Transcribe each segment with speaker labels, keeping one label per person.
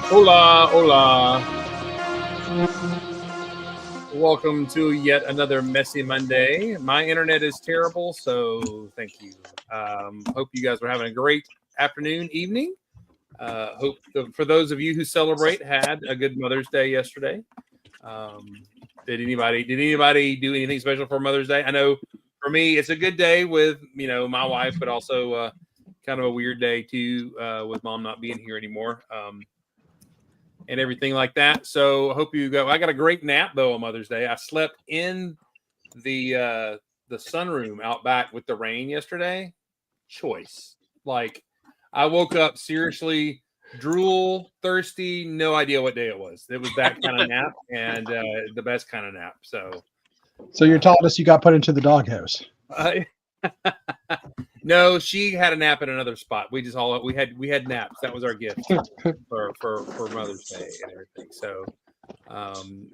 Speaker 1: Hola, hola. Welcome to yet another messy Monday. My internet is terrible, so thank you. Hope you guys are having a great afternoon, evening. For those of you who celebrate, had a good Mother's Day yesterday. Did anybody do anything special for Mother's Day? I know for me, it's a good day with my wife, but also kind of a weird day too with mom not being here anymore. And everything like that. So I hope you go. I got a great nap though on Mother's Day. I slept in the sunroom out back with the rain yesterday. Choice. Like I woke up seriously drool, thirsty, no idea what day it was. It was that kind of nap and the best kind of nap. So
Speaker 2: you're telling us you got put into the doghouse?
Speaker 1: No, she had a nap in another spot. We had naps. That was our gift for Mother's Day and everything. So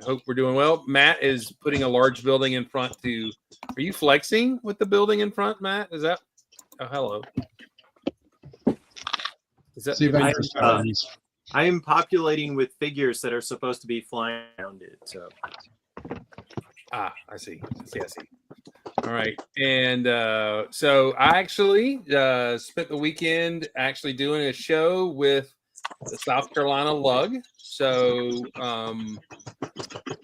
Speaker 1: hope we're doing well. Matt is putting a large building in front to. Are you flexing with the building in front, Matt? Is that? Oh, hello. Is that?
Speaker 3: I am populating with figures that are supposed to be flying around it. So.
Speaker 1: I see. All right. And so I actually spent the weekend actually doing a show with the South Carolina Lug. So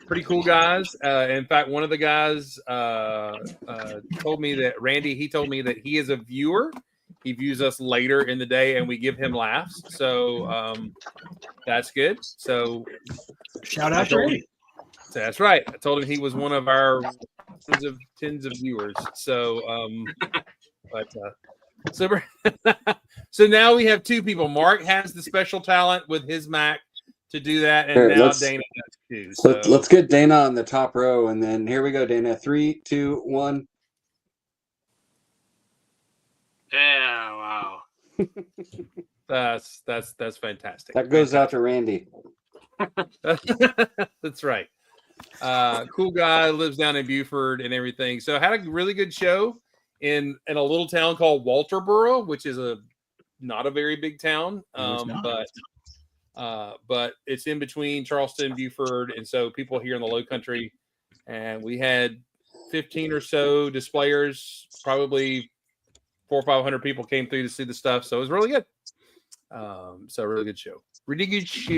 Speaker 1: pretty cool guys. In fact, one of the guys told me that he told me that he is a viewer. He views us later in the day and we give him laughs. So that's good. So
Speaker 4: shout out to Randy.
Speaker 1: That's right. I told him he was one of our tens of viewers. So, so now we have two people. Mark has the special talent with his Mac to do that, and now Dana does too. So
Speaker 5: let's get Dana on the top row, and then here we go, Dana. 3, 2, 1.
Speaker 4: Yeah, wow.
Speaker 1: That's fantastic.
Speaker 5: That goes out to Randy.
Speaker 1: That's right. Cool guy, lives down in Beaufort and everything. So had a really good show in a little town called Walterboro, which is not a very big town, but it's in between Charleston and Beaufort, and so people here in the Low Country, and we had 15 or so displayers, probably 400 or 500 people came through to see the stuff. So it was really good. So really good show. Really good show.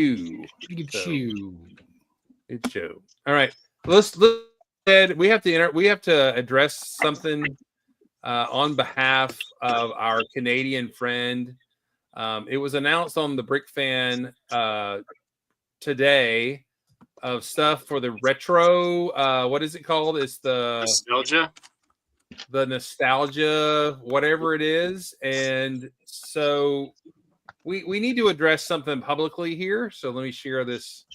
Speaker 1: Good show. All right, let's we have to address something on behalf of our Canadian friend. It was announced on the Brick Fan today of stuff for the retro. What is it called? It's the nostalgia, whatever it is. And so we need to address something publicly here. So let me share this.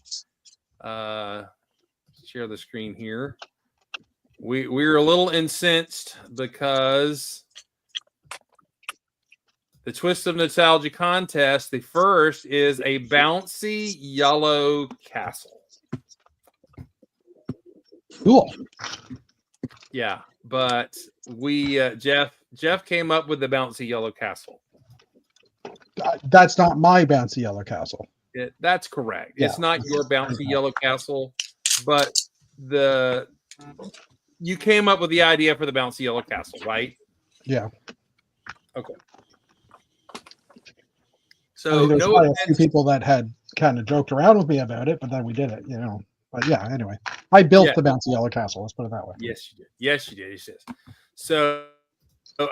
Speaker 1: Share the screen here. We're a little incensed because the Twist of Nostalgia contest, the first is a bouncy yellow castle.
Speaker 2: Cool.
Speaker 1: Yeah, but we Jeff came up with the bouncy yellow castle.
Speaker 2: That's not my bouncy yellow castle.
Speaker 1: That's correct.
Speaker 2: Yeah.
Speaker 1: It's not your bouncy yellow castle, but you came up with the idea for the bouncy yellow castle, right?
Speaker 2: Yeah.
Speaker 1: Okay. So
Speaker 2: there's probably a few people that had kind of joked around with me about it, but then we did it, But yeah, anyway, I built the bouncy yellow castle. Let's put it that way.
Speaker 1: Yes, you did. Yes, you did. So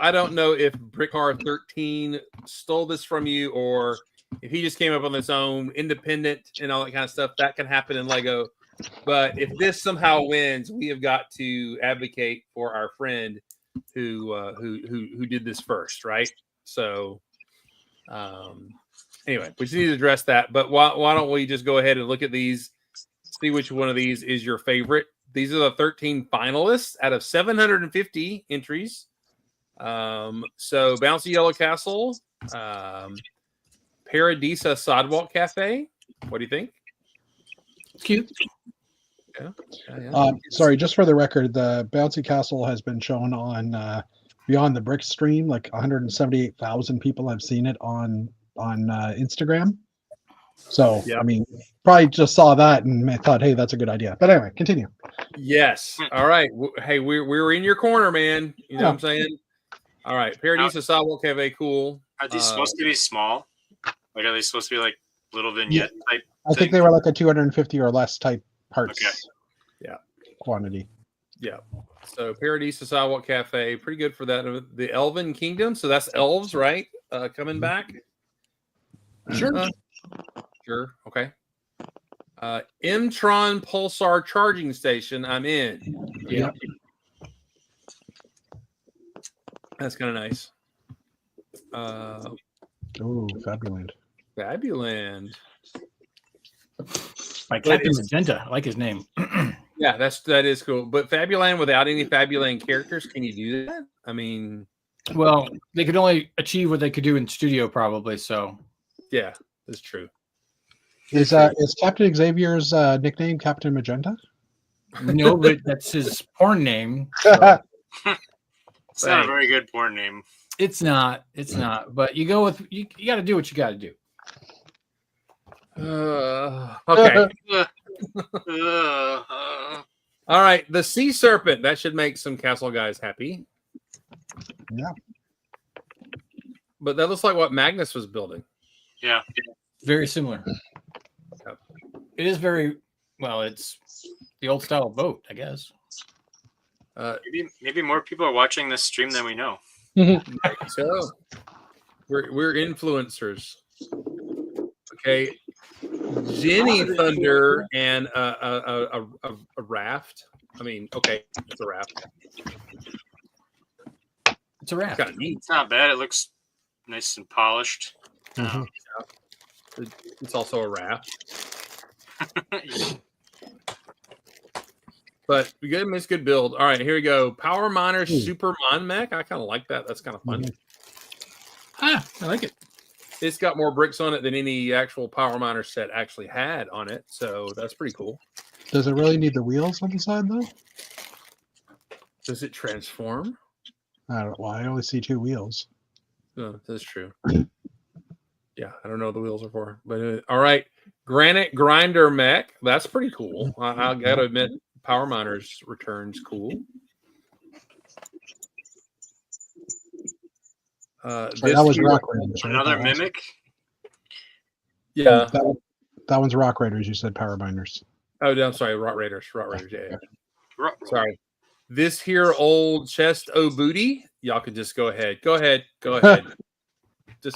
Speaker 1: I don't know if Brickcar 13 stole this from you or if he just came up on his own, independent and all that kind of stuff. That can happen in Lego. But if this somehow wins, we have got to advocate for our friend who did this first, right? So anyway, we just need to address that. But why don't we just go ahead and look at these, see which one of these is your favorite. These are the 13 finalists out of 750 entries. So Bouncy Yellow Castle, Paradisa Sidewalk Cafe. What do you think?
Speaker 4: It's cute.
Speaker 1: Yeah.
Speaker 2: Sorry, just for the record, the Bouncy Castle has been shown on Beyond the Brick stream. Like 178,000 people have seen it on Instagram. So,
Speaker 1: Yep.
Speaker 2: I mean, probably just saw that and thought, hey, that's a good idea. But anyway, continue.
Speaker 1: Yes. All right. Hey, we're in your corner, man. You know what I'm saying? All right. Paradisa Sidewalk Cafe, cool.
Speaker 6: Are these supposed to be small? Like, are they supposed to be like little vignette type?
Speaker 2: I think they were like a 250 or less type parts.
Speaker 6: Okay.
Speaker 1: Yeah.
Speaker 2: Quantity.
Speaker 1: Yeah. So Paradisa Sidewalk Cafe, pretty good for that. The Elven Kingdom. So that's elves, right? Coming back.
Speaker 4: Sure.
Speaker 1: Sure. Okay. Mtron Pulsar charging station. I'm in.
Speaker 4: Yeah.
Speaker 1: That's kind of nice.
Speaker 2: Ooh, Fabuland.
Speaker 1: Fabuland.
Speaker 4: By Captain Magenta. I like his name.
Speaker 1: Yeah, that is cool. But Fabuland without any Fabuland characters, can you do that? I mean,
Speaker 4: Well, they could only achieve what they could do in studio, probably. So,
Speaker 1: yeah, that's true.
Speaker 2: Is Captain Xavier's nickname Captain Magenta?
Speaker 4: no, but that's his porn name. So.
Speaker 6: It's not a very good porn name.
Speaker 4: It's not. It's not. But you go with you got to do what you got to do.
Speaker 1: Okay.
Speaker 6: Uh,
Speaker 1: All right. The Sea Serpent. That should make some castle guys happy.
Speaker 2: Yeah.
Speaker 1: But that looks like what Magnus was building.
Speaker 6: yeah.
Speaker 4: Very similar.
Speaker 1: Yep.
Speaker 4: It is very well. It's the old style boat, I guess.
Speaker 6: Maybe more people are watching this stream than we know.
Speaker 1: So we're influencers. Okay. Jenny Thunder and a raft. I mean, okay, it's a raft.
Speaker 4: It's a raft.
Speaker 1: Kind of neat.
Speaker 6: It's not bad. It looks nice and polished.
Speaker 2: Mhm.
Speaker 1: It's also a raft. But good, it's good build. All right, here we go. Power Miner Super Mon Mech. I kind of like that. That's kind of fun.
Speaker 4: Ah, I like it.
Speaker 1: It's got more bricks on it than any actual Power Miner set actually had on it. So that's pretty cool.
Speaker 2: Does it really need the wheels on the side, though?
Speaker 1: Does it transform?
Speaker 2: I don't know. Well, I only see 2 wheels.
Speaker 1: No, that's true. Yeah, I don't know what the wheels are for. But all right. Granite Grinder Mech. That's pretty cool. I got to admit, Power Miner's returns cool.
Speaker 2: Sorry, that was Rock Raiders. Right?
Speaker 6: Another mimic.
Speaker 1: Yeah.
Speaker 2: That one's Rock Raiders. You said Power Miners.
Speaker 1: Oh, no, I'm sorry. Rot Raiders. Yeah.
Speaker 6: Ro-
Speaker 1: Sorry. This here old chest o booty. Y'all could just go ahead. Go ahead. Just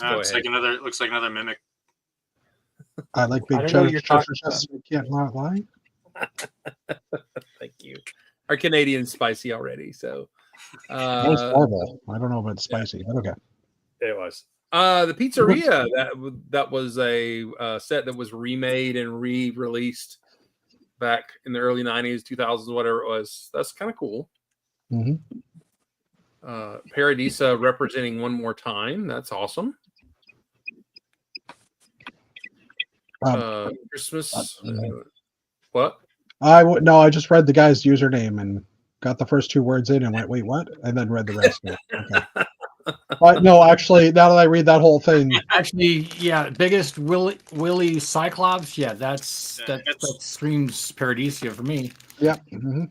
Speaker 1: go
Speaker 6: It's
Speaker 1: ahead.
Speaker 6: like looks like another mimic.
Speaker 2: I like big
Speaker 7: I don't know what
Speaker 2: cheddar
Speaker 7: you're
Speaker 2: chests. I can't not lie.
Speaker 1: Thank you. Our Canadian's spicy already, so
Speaker 2: That was horrible. I don't know about spicy, but okay.
Speaker 1: it was. The pizzeria that was a set that was remade and re-released back in the early 90s, 2000s, whatever it was. That's kind of cool.
Speaker 2: Mhm.
Speaker 1: Paradisa representing one more time. That's awesome. Christmas. What?
Speaker 2: I just read the guy's username and got the first 2 words in and went, wait, what? And then read the rest of it. Okay. But no, actually, now that I read that whole thing,
Speaker 4: Actually, yeah, biggest Willy Cyclops. Yeah, that screams Paradisia for me.
Speaker 2: yeah. Mm-hmm.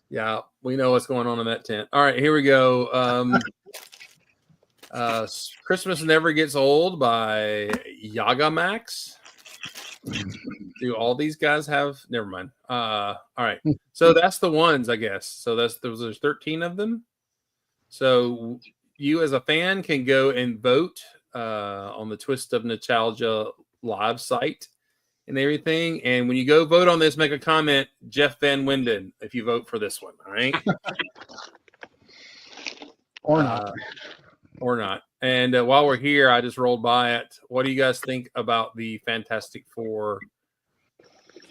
Speaker 1: Yeah, we know what's going on in that tent. All right, here we go. Christmas Never Gets Old by Yaga Max. Do all these guys have? Never mind. All right, so that's the ones, I guess. So there's 13 of them. So you as a fan can go and vote on the Twist of Nostalgia live site and everything. And when you go vote on this, make a comment, Jeff Van Winden, if you vote for this one. All right.
Speaker 2: Or not.
Speaker 1: Or not. And while we're here, I just rolled by it. What do you guys think about the Fantastic Four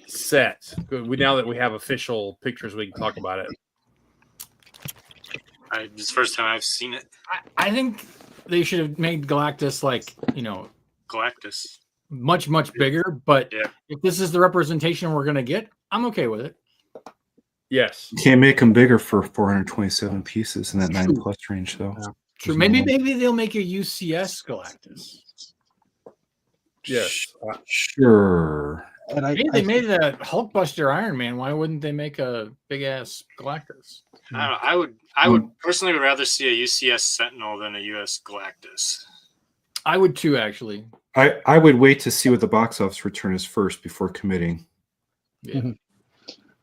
Speaker 1: set? Now that we have official pictures, we can talk about it.
Speaker 6: This is the first time I've seen it.
Speaker 4: I think they should have made Galactus
Speaker 6: Galactus.
Speaker 4: much bigger. But
Speaker 6: Yeah.
Speaker 4: if this is the representation we're gonna get, I'm okay with it.
Speaker 1: Yes.
Speaker 8: You can't make them bigger for 427 pieces in that 9+ range, though.
Speaker 2: Yeah.
Speaker 4: True. Maybe they'll make a UCS Galactus.
Speaker 1: Yes.
Speaker 8: Sure.
Speaker 2: And
Speaker 4: Hey, they made a Hulkbuster Iron Man. Why wouldn't they make a big ass Galactus?
Speaker 6: I would personally rather see a UCS Sentinel than a US Galactus.
Speaker 4: I would too, actually.
Speaker 8: I would wait to see what the box office return is first before committing.
Speaker 4: Yeah.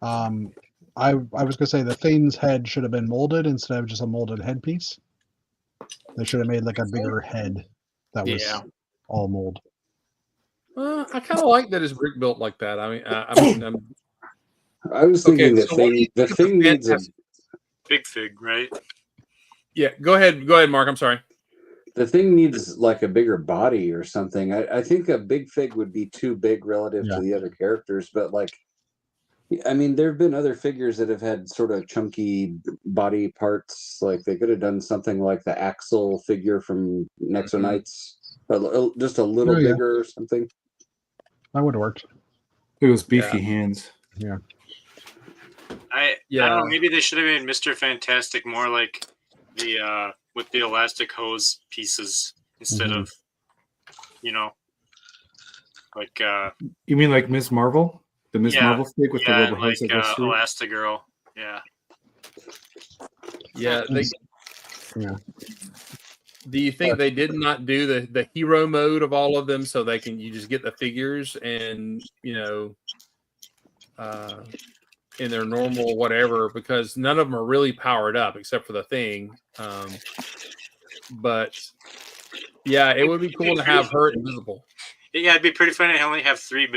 Speaker 2: I was gonna say the Thane's head should have been molded instead of just a molded headpiece. They should have made like a bigger head that was all mold.
Speaker 1: I kind of like that it's brick built like that. I mean,
Speaker 5: I was thinking
Speaker 1: so what do you
Speaker 5: the
Speaker 1: think
Speaker 5: thing
Speaker 1: of
Speaker 5: needs a
Speaker 1: Fantastic-
Speaker 6: Big Fig, right?
Speaker 1: Yeah, go ahead, Mark. I'm sorry.
Speaker 5: the thing needs like a bigger body or something. I think a big fig would be too big relative to the other characters, but like, I mean, there have been other figures that have had sort of chunky body parts. Like they could have done something like the Axel figure from Nexo Knights, just a little bigger or something.
Speaker 2: That would have worked.
Speaker 8: It was beefy hands.
Speaker 2: Yeah.
Speaker 6: I don't know. Maybe they should have made Mr. Fantastic more like the with the elastic hose pieces instead of, like
Speaker 8: You mean like Ms. Marvel? The Ms. Marvel fig with the rubber hose
Speaker 6: like
Speaker 8: that goes through?
Speaker 6: Elastigirl. Yeah.
Speaker 1: Yeah.
Speaker 2: Yeah.
Speaker 1: Do you think they did not do the hero mode of all of them so you just get the figures and in their normal whatever, because none of them are really powered up except for the Thing. But yeah, it would be cool to have her invisible.
Speaker 6: Yeah, it'd be pretty funny to only have three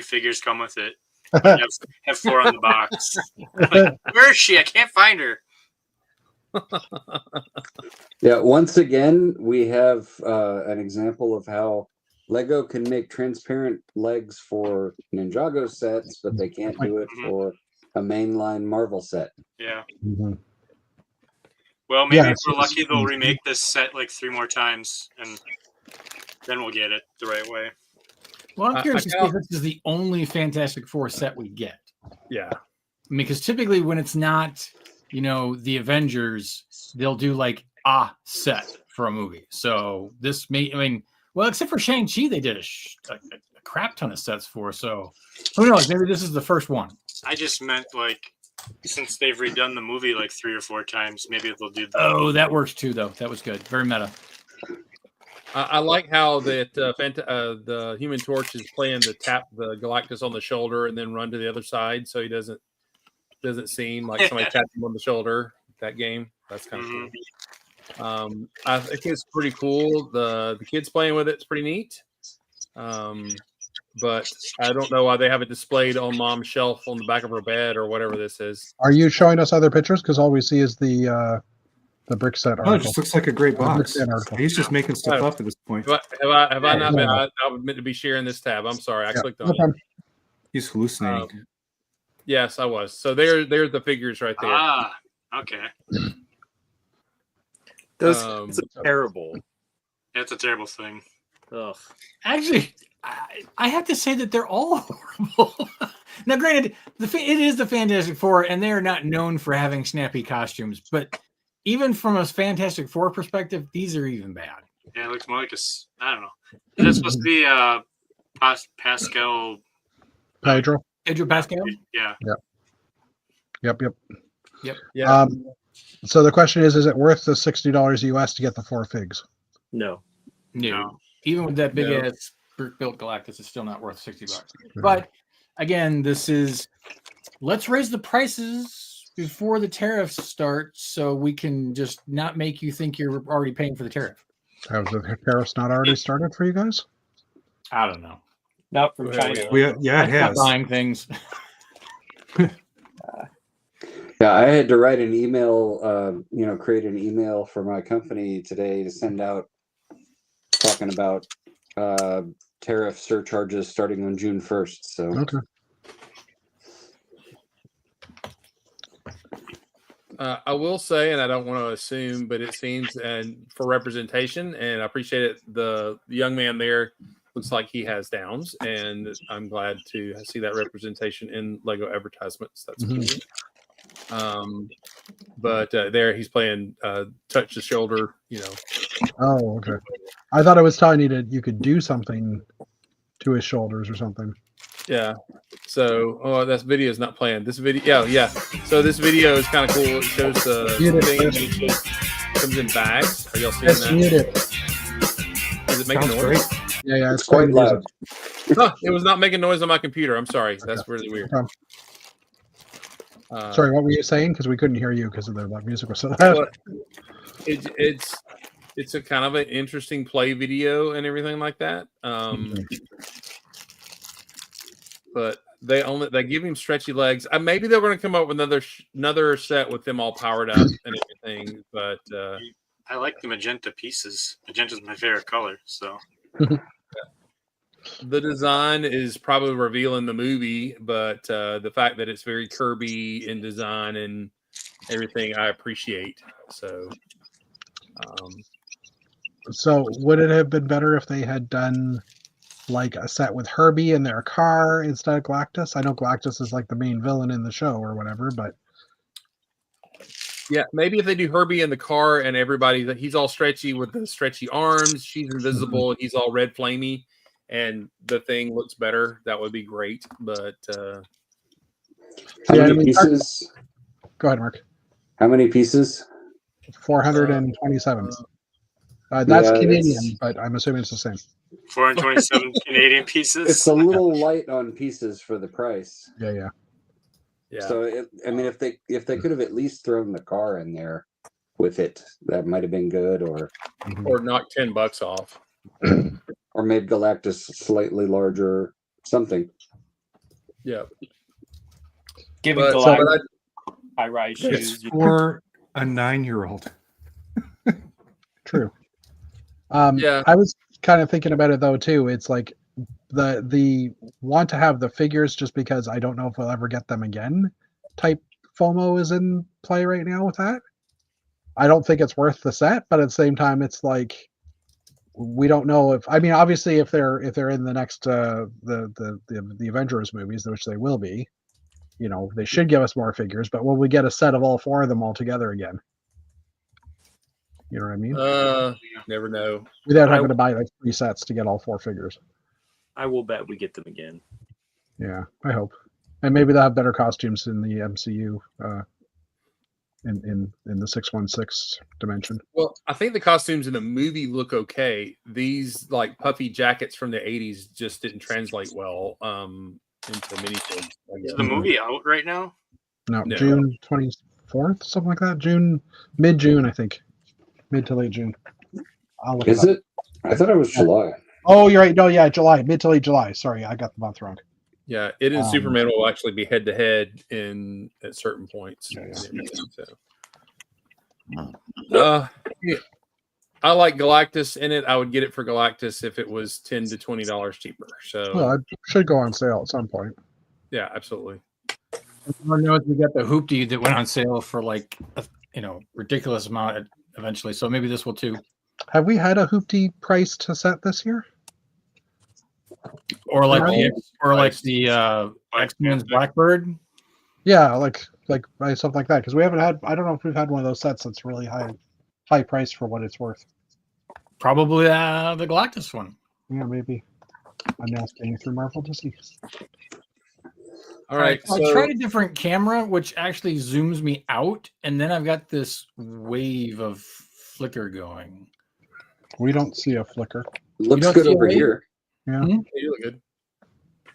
Speaker 6: figures come with it. Have 4 on the box. Like, where is she? I can't find her.
Speaker 5: Yeah, once again, we have an example of how Lego can make transparent legs for Ninjago sets, but they can't do it for a mainline Marvel set.
Speaker 6: Yeah.
Speaker 2: Mm-hmm.
Speaker 6: Well, maybe if we're lucky, they'll remake this set like 3 more times, and then we'll get it the right way.
Speaker 4: Well, I'm curious to see if this is the only Fantastic Four set we get.
Speaker 1: Yeah.
Speaker 4: I mean, because typically when it's not, the Avengers, they'll do like a set for a movie. So this except for Shang-Chi, they did a crap ton of sets for. So who knows? Maybe this is the first one.
Speaker 6: I just meant like, since they've redone the movie like 3 or 4 times, maybe they'll do that.
Speaker 4: Oh, that works too, though. That was good. Very meta.
Speaker 1: I like how that the Human Torch is playing to tap the Galactus on the shoulder and then run to the other side, so he doesn't seem like somebody tapped him on the shoulder. That game, that's kind of cool. I think it's pretty cool. The kids playing with it's pretty neat. But I don't know why they have it displayed on Mom's shelf on the back of her bed or whatever this is.
Speaker 2: Are you showing us other pictures? Because all we see is the brick set article.
Speaker 8: Oh, it just looks like a great box.
Speaker 2: Article.
Speaker 8: He's just making stuff up at this point.
Speaker 1: Have I not been? I was meant to be sharing this tab. I'm sorry. I clicked on it.
Speaker 8: He's hallucinating.
Speaker 1: Yes, I was. So there's the figures right there.
Speaker 6: Ah, okay.
Speaker 3: Those are terrible.
Speaker 6: That's a terrible thing.
Speaker 3: Ugh.
Speaker 4: Actually, I have to say that they're all horrible. Now, granted, it is the Fantastic Four, and they are not known for having snappy costumes. But even from a Fantastic Four perspective, these are even bad.
Speaker 6: Yeah, it looks more like I don't know. Is that supposed to be Pascal?
Speaker 2: Pedro
Speaker 4: Pascal?
Speaker 6: Yeah.
Speaker 2: Yep.
Speaker 1: Yeah.
Speaker 2: So the question is it worth the $60 US to get the 4 figs?
Speaker 3: No.
Speaker 4: Even with that big ass brick-built Galactus, it's still not worth $60. But again, let's raise the prices before the tariffs start, so we can just not make you think you're already paying for the tariff.
Speaker 2: Have the tariffs not already started for you guys?
Speaker 4: I don't know.
Speaker 3: Not from China.
Speaker 8: Yeah, it has.
Speaker 4: Buying things.
Speaker 5: Yeah, I had to write an email, create an email for my company today to send out talking about tariff surcharges starting on June 1st. So
Speaker 2: Okay.
Speaker 1: I will say, and I don't want to assume, but it seems, and for representation, and I appreciate it, the young man there looks like he has Downs, and I'm glad to see that representation in Lego advertisements. That's cool. But there he's playing touch the shoulder,
Speaker 2: Oh, okay. I thought I was telling you that you could do something to his shoulders or something.
Speaker 1: Yeah. So, that video is not playing. This video, yeah. So this video is kind of cool. It shows the thing, and it comes in bags. Are y'all seeing that?
Speaker 2: Mute it.
Speaker 1: Is it making
Speaker 8: Sounds
Speaker 1: noise?
Speaker 8: great.
Speaker 2: Yeah,
Speaker 5: It's quite loud.
Speaker 1: Huh, it was not making noise on my computer. I'm sorry. That's really weird.
Speaker 2: Sorry, what were you saying? Because we couldn't hear you because of the music was so loud.
Speaker 1: But it's a kind of an interesting play video and everything like that. But they give him stretchy legs. Maybe they're going to come up with another set with them all powered up and everything. But
Speaker 6: I like the magenta pieces. Magenta's my favorite color. So
Speaker 1: the design is probably revealing the movie, but the fact that it's very Kirby in design and everything, I appreciate. So,
Speaker 2: so would it have been better if they had done like a set with Herbie in their car instead of Galactus? I know Galactus is like the main villain in the show or whatever, but
Speaker 1: yeah, maybe if they do Herbie in the car and everybody, he's all stretchy with the stretchy arms, she's invisible, and he's all red flamey, and the thing looks better, that would be great. But
Speaker 5: how many pieces?
Speaker 2: Go ahead, Mark.
Speaker 5: How many pieces?
Speaker 2: 427. That's Canadian, but I'm assuming it's the same.
Speaker 6: 427 Canadian pieces.
Speaker 5: It's a little light on pieces for the price.
Speaker 2: Yeah.
Speaker 5: So if they could have at least thrown the car in there with it, that might have been good, or
Speaker 1: knock $10 off,
Speaker 5: or made Galactus slightly larger, something.
Speaker 1: Yeah.
Speaker 7: Giving Galactus high-rise shoes.
Speaker 8: For a 9-year-old.
Speaker 2: True.
Speaker 1: Yeah.
Speaker 2: I was kind of thinking about it though too. It's like the want to have the figures just because I don't know if we'll ever get them again type FOMO is in play right now with that. I don't think it's worth the set, but at the same time it's like we don't know if, I mean, obviously if they're in the next the Avengers movies, which they will be, you know, they should give us more figures, but will we get a set of all 4 of them all together again? You know what I mean?
Speaker 1: Never know.
Speaker 2: Without having to buy like 3 sets to get all 4 figures.
Speaker 7: I will bet we get them again.
Speaker 2: Yeah, I hope. And maybe they'll have better costumes in the MCU in the 616 dimension.
Speaker 1: Well, I think the costumes in the movie look okay. These like puffy jackets from the 80s just didn't translate well into minifigs.
Speaker 6: Is the movie out right now?
Speaker 2: No, June 24th, something like that. Mid-June, I think. Mid to late June.
Speaker 5: Is it? I thought it was July.
Speaker 2: Oh, you're right. No, yeah, July. Mid to late July. Sorry, I got the month wrong.
Speaker 1: Yeah, it and Superman will actually be head to head at certain points. I like Galactus in it. I would get it for Galactus if it was $10 to $20 cheaper. So
Speaker 2: well, it should go on sale at some point.
Speaker 1: Yeah, absolutely.
Speaker 4: Everyone knows we got the hoopty that went on sale for like a ridiculous amount eventually. So maybe this will too.
Speaker 2: Have we had a hoopty price to set this year?
Speaker 4: Or like the X-Men's Blackbird?
Speaker 2: Yeah, like something like that. Because we haven't had. I don't know if we've had one of those sets that's really high price for what it's worth.
Speaker 4: Probably the Galactus one.
Speaker 2: Yeah, maybe. I'm now scanning through Marvel to see.
Speaker 1: All right.
Speaker 4: I tried a different camera, which actually zooms me out, and then I've got this wave of flicker going.
Speaker 2: We don't see a flicker.
Speaker 5: Looks good over here.
Speaker 2: Yeah,
Speaker 1: you look good.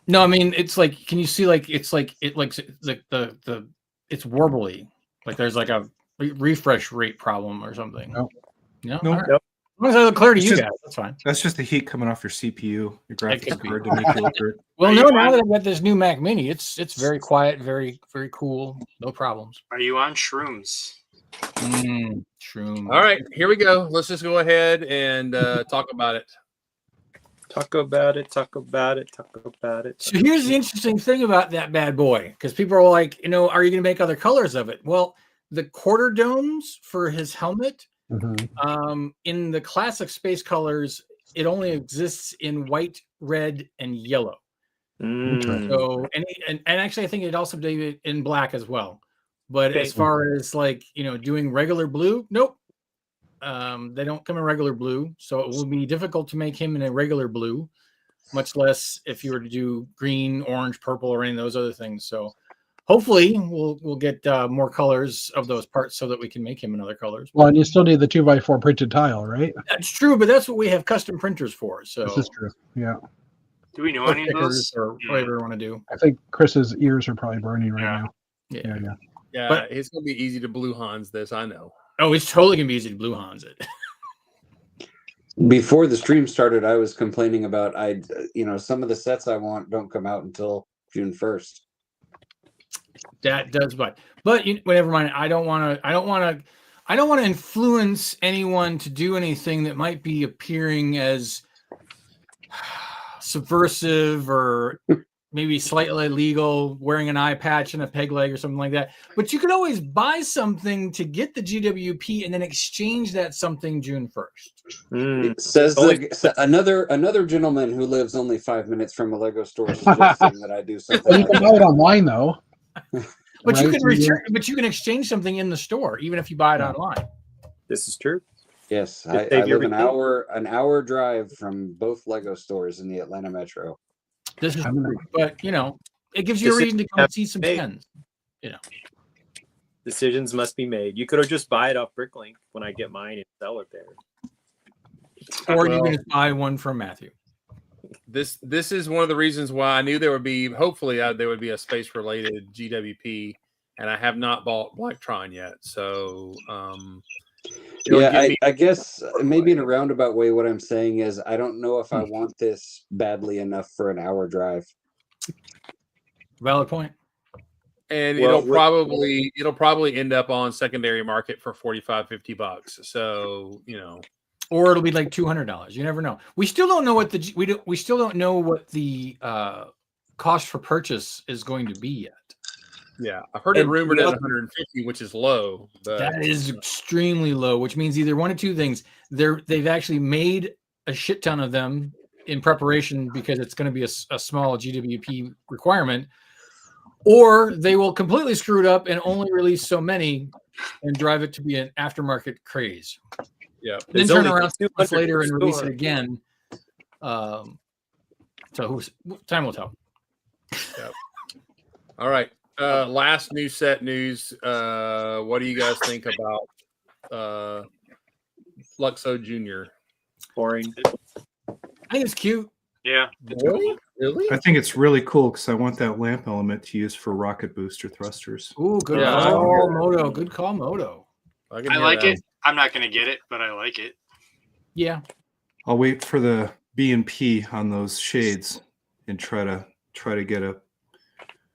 Speaker 4: No, I mean it's like, can you see like it's like the it's warbly, like there's like a refresh rate problem or something.
Speaker 2: No.
Speaker 4: No.
Speaker 8: No.
Speaker 4: Right. As long as I look clear to you guys, that's fine.
Speaker 8: That's just the heat coming off your CPU, your graphics card to make you look good.
Speaker 4: Well, no, now that I've got this new Mac Mini, it's very quiet, very very cool, no problems.
Speaker 6: Are you on shrooms?
Speaker 4: Shrooms.
Speaker 1: All right, here we go. Let's just go ahead and talk about it.
Speaker 7: Talk about it. Talk about it. Talk about it.
Speaker 4: So here's the interesting thing about that bad boy, because people are like, are you going to make other colors of it? Well, the quarter domes for his helmet, in the classic space colors, it only exists in white, red, and yellow. So and actually, I think it also did it in black as well. But as far as like doing regular blue, nope. They don't come in regular blue, so it will be difficult to make him in a regular blue. much less if you were to do green, orange, purple, or any of those other things. So hopefully we'll get more colors of those parts so that we can make him in other colors.
Speaker 2: Well, and you still need the 2x4 printed tile, right?
Speaker 4: That's true, but that's what we have custom printers for. So
Speaker 2: This is true. Yeah.
Speaker 6: Do we know
Speaker 4: or
Speaker 6: any of those?
Speaker 4: stickers or whatever you want to do.
Speaker 2: I think Chris's ears are probably burning right now.
Speaker 4: Yeah.
Speaker 1: Yeah,
Speaker 4: But-
Speaker 1: it's gonna be easy to Blue Hans this. I know.
Speaker 4: Oh, it's totally gonna be easy to Blue Hans it.
Speaker 5: Before the stream started, I was complaining about some of the sets I want don't come out until June 1st.
Speaker 4: That does, but never mind. I don't want to influence anyone to do anything that might be appearing as subversive or maybe slightly illegal, wearing an eye patch and a peg leg or something like that. But you could always buy something to get the GWP and then exchange that something June 1st.
Speaker 5: It says another gentleman who lives only 5 minutes from a Lego store suggesting that I do something.
Speaker 2: Well, you can buy it online though.
Speaker 4: But you
Speaker 2: Right,
Speaker 4: can
Speaker 2: so
Speaker 4: return. But you can exchange something in the store, even if you buy it online.
Speaker 7: This is true.
Speaker 5: Yes, I
Speaker 7: save your
Speaker 5: live
Speaker 7: vacation.
Speaker 5: an hour drive from both Lego stores in the Atlanta metro.
Speaker 4: This is,
Speaker 2: I'm gonna-
Speaker 4: but it gives you a reason to come see some
Speaker 7: Hey.
Speaker 4: pens.
Speaker 7: Decisions must be made. You could have just buy it off Bricklink when I get mine and sell it there.
Speaker 4: Or you
Speaker 1: Well-
Speaker 4: can just buy one from Matthew.
Speaker 1: This is one of the reasons why I knew there would be there would be a space related GWP, and I have not bought Blacktron yet. So it'll
Speaker 5: Yeah,
Speaker 1: give me-
Speaker 5: I guess maybe in a roundabout way, what I'm saying is I don't know if I want this badly enough for an hour drive.
Speaker 4: Valid point.
Speaker 1: and
Speaker 7: Well,
Speaker 1: it'll probably end up on secondary market for $45-$50. So
Speaker 4: Or it'll be like $200. You never know. We still don't know what we still don't know what the cost for purchase is going to be yet.
Speaker 1: yeah, I've heard it
Speaker 7: And
Speaker 1: rumored
Speaker 7: the
Speaker 1: at
Speaker 7: other-
Speaker 1: 150, which is low. But
Speaker 4: That is extremely low, which means either one of two things. They've actually made a shit ton of them in preparation because it's going to be a small GWP requirement, or they will completely screw it up and only release so many and drive it to be an aftermarket craze.
Speaker 1: yeah,
Speaker 4: And then
Speaker 7: There's
Speaker 4: turn
Speaker 7: only
Speaker 4: around 6 months
Speaker 7: 200
Speaker 4: later and
Speaker 7: per
Speaker 4: release
Speaker 7: store.
Speaker 4: it again. Time will tell.
Speaker 1: all right. Last new set news. What do you guys think about Luxo Jr.?
Speaker 7: Boring.
Speaker 4: I think it's cute.
Speaker 6: Yeah.
Speaker 1: Really?
Speaker 8: I think it's really cool because I want that lamp element to use for rocket booster thrusters.
Speaker 4: Ooh, good
Speaker 1: Yeah.
Speaker 4: call, Moto. Good call, Moto.
Speaker 6: I like it. I'm not going to get it, but I like it.
Speaker 4: Yeah.
Speaker 8: I'll wait for the B and P on those shades and try to get a.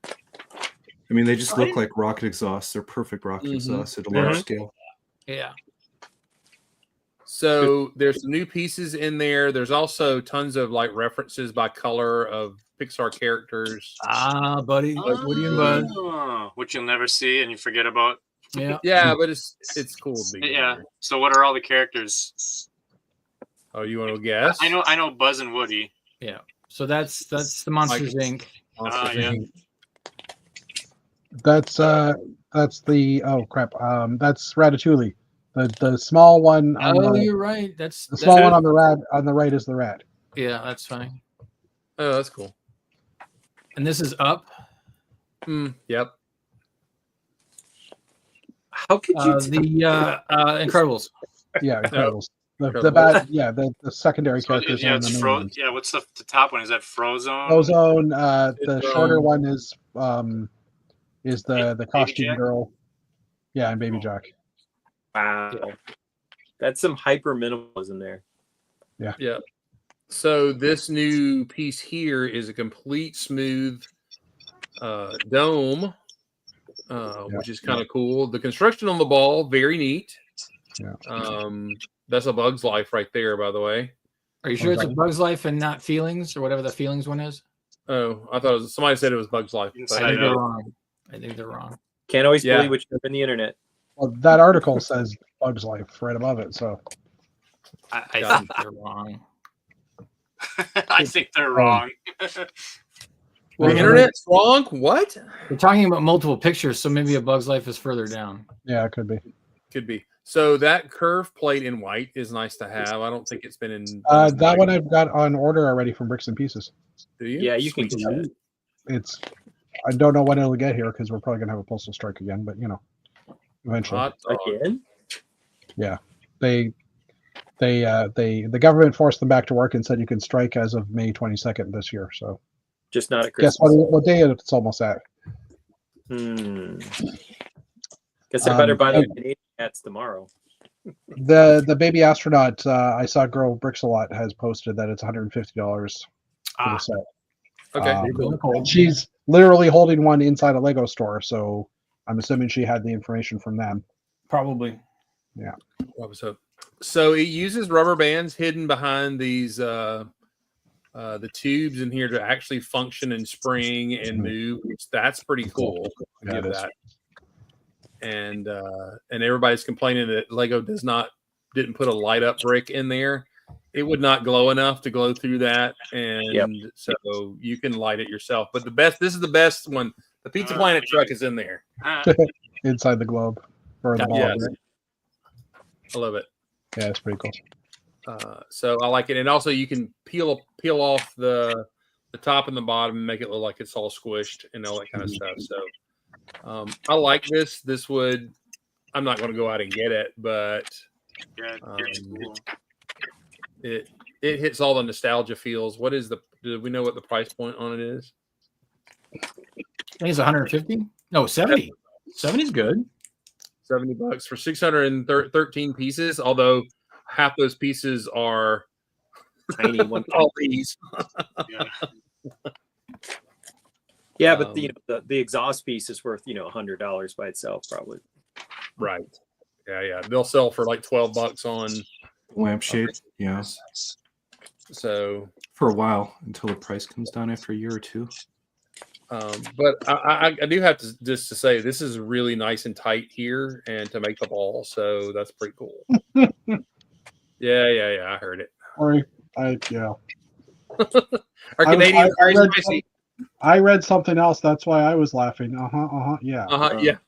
Speaker 8: I mean, they just look like rocket exhausts. They're perfect rocket
Speaker 1: Mhm.
Speaker 8: exhausts at a large
Speaker 7: Mhm.
Speaker 8: scale.
Speaker 4: Yeah.
Speaker 1: So there's some new pieces in there. There's also tons of like references by color of Pixar characters.
Speaker 4: Ah, buddy. Like Woody and Buzz.
Speaker 6: Oh, which you'll never see and you forget about.
Speaker 4: Yeah.
Speaker 1: Yeah, but it's cool to be. in
Speaker 6: Yeah.
Speaker 1: there.
Speaker 6: So what are all the characters?
Speaker 1: Oh, you want to guess?
Speaker 6: I know Buzz and Woody.
Speaker 4: So that's the Monsters Inc.
Speaker 1: Monsters,
Speaker 6: yeah.
Speaker 1: Inc.
Speaker 2: That's the that's Ratatouille. The small one on
Speaker 4: Oh,
Speaker 2: the
Speaker 4: you're right. That's
Speaker 2: small one on the right is the rat.
Speaker 4: yeah, that's fine.
Speaker 1: Oh, that's cool.
Speaker 4: And this is up.
Speaker 1: Yep.
Speaker 7: How could you?
Speaker 4: The Incredibles.
Speaker 2: Yeah, Incredibles. The
Speaker 1: Incredibles.
Speaker 2: bad the secondary
Speaker 6: So,
Speaker 2: characters.
Speaker 6: yeah,
Speaker 2: and
Speaker 6: it's
Speaker 2: the main ones.
Speaker 6: Yeah, what's the top one? Is that Frozone?
Speaker 2: Ozone. The
Speaker 1: It's,
Speaker 2: shorter
Speaker 1: um,
Speaker 2: one is the costume
Speaker 6: Jack?
Speaker 2: girl. Yeah, and Baby Jack.
Speaker 7: Wow. That's some hyper minimalism there.
Speaker 1: Yeah. So this new piece here is a complete smooth dome, which is kind of cool. The construction on the ball, very neat.
Speaker 2: Yeah.
Speaker 1: That's a Bug's Life right there, by the way.
Speaker 4: Are you sure it's a Bug's Life and not Feelings or whatever the Feelings one is?
Speaker 1: Oh, I thought somebody said it was Bug's Life.
Speaker 6: Didn't
Speaker 1: but
Speaker 6: say
Speaker 4: I think
Speaker 6: know.
Speaker 4: they're wrong. I think they're wrong.
Speaker 7: Can't always
Speaker 1: Yeah.
Speaker 7: believe what you have in the internet.
Speaker 2: Well, that article says Bug's Life right above it. So
Speaker 4: I
Speaker 1: Yeah.
Speaker 4: think they're wrong.
Speaker 6: I think they're wrong.
Speaker 1: the internet's wrong. What?
Speaker 4: We're talking about multiple pictures, so maybe a Bug's Life is further down.
Speaker 2: yeah, it could be.
Speaker 1: Could be. So that curve plate in white is nice to have. I don't think it's been in.
Speaker 2: That one I've got on order already from Bricks and Pieces.
Speaker 1: Do you?
Speaker 7: Yeah, you can
Speaker 1: Sweet.
Speaker 7: get that.
Speaker 2: It's. I don't know when it'll get here because we're probably gonna have a postal strike again, but eventually.
Speaker 1: Hot dog.
Speaker 7: Again?
Speaker 2: The government forced them back to work and said you can strike as of May 22nd this year. So
Speaker 7: Just not at
Speaker 2: guess
Speaker 7: Christmas.
Speaker 2: what day it's almost at?
Speaker 7: Guess I better buy
Speaker 2: and-
Speaker 7: the Canadian hats tomorrow.
Speaker 2: The baby astronaut I saw Girl Bricks a Lot has posted that it's $150 for the set.
Speaker 1: Okay.
Speaker 2: And she's literally holding one inside a Lego store, so I'm assuming she had the information from them.
Speaker 4: Probably.
Speaker 2: Yeah.
Speaker 1: So it uses rubber bands hidden behind these the tubes in here to actually function and spring and move. That's pretty cool.
Speaker 2: Yeah,
Speaker 1: Give
Speaker 2: it is.
Speaker 1: that. And everybody's complaining that Lego didn't put a light up brick in there. It would not glow enough to glow through that, and so you can light it yourself. But this is the best one. The Pizza Planet truck is in there.
Speaker 2: Inside the globe. Or the ball,
Speaker 1: Yes.
Speaker 2: right?
Speaker 1: I love it.
Speaker 2: Yeah, it's pretty cool.
Speaker 1: So I like it, and also you can peel off the top and the bottom and make it look like it's all squished and all that kind of stuff. So I like this. This would. I'm not going to go out and get it, but it hits all the nostalgia feels. What is do we know what the price point on it is?
Speaker 4: I think it's 150. No, 70. 70 is good.
Speaker 1: $70 for 613 pieces. Although half those pieces are
Speaker 7: Tiny one.
Speaker 1: all these.
Speaker 7: Yeah, but the exhaust piece is worth $100 by itself probably.
Speaker 1: Right. Yeah. They'll sell for like $12 on
Speaker 8: Lampshade. Yeah.
Speaker 1: So
Speaker 8: For a while until the price comes down after a year or two.
Speaker 1: but I do have to just to say this is really nice and tight here and to make the ball, so that's pretty cool. Yeah, I heard it.
Speaker 2: Or
Speaker 1: Our Canadians are very spicy.
Speaker 2: I read something else. That's why I was laughing. Yeah.
Speaker 1: Yeah.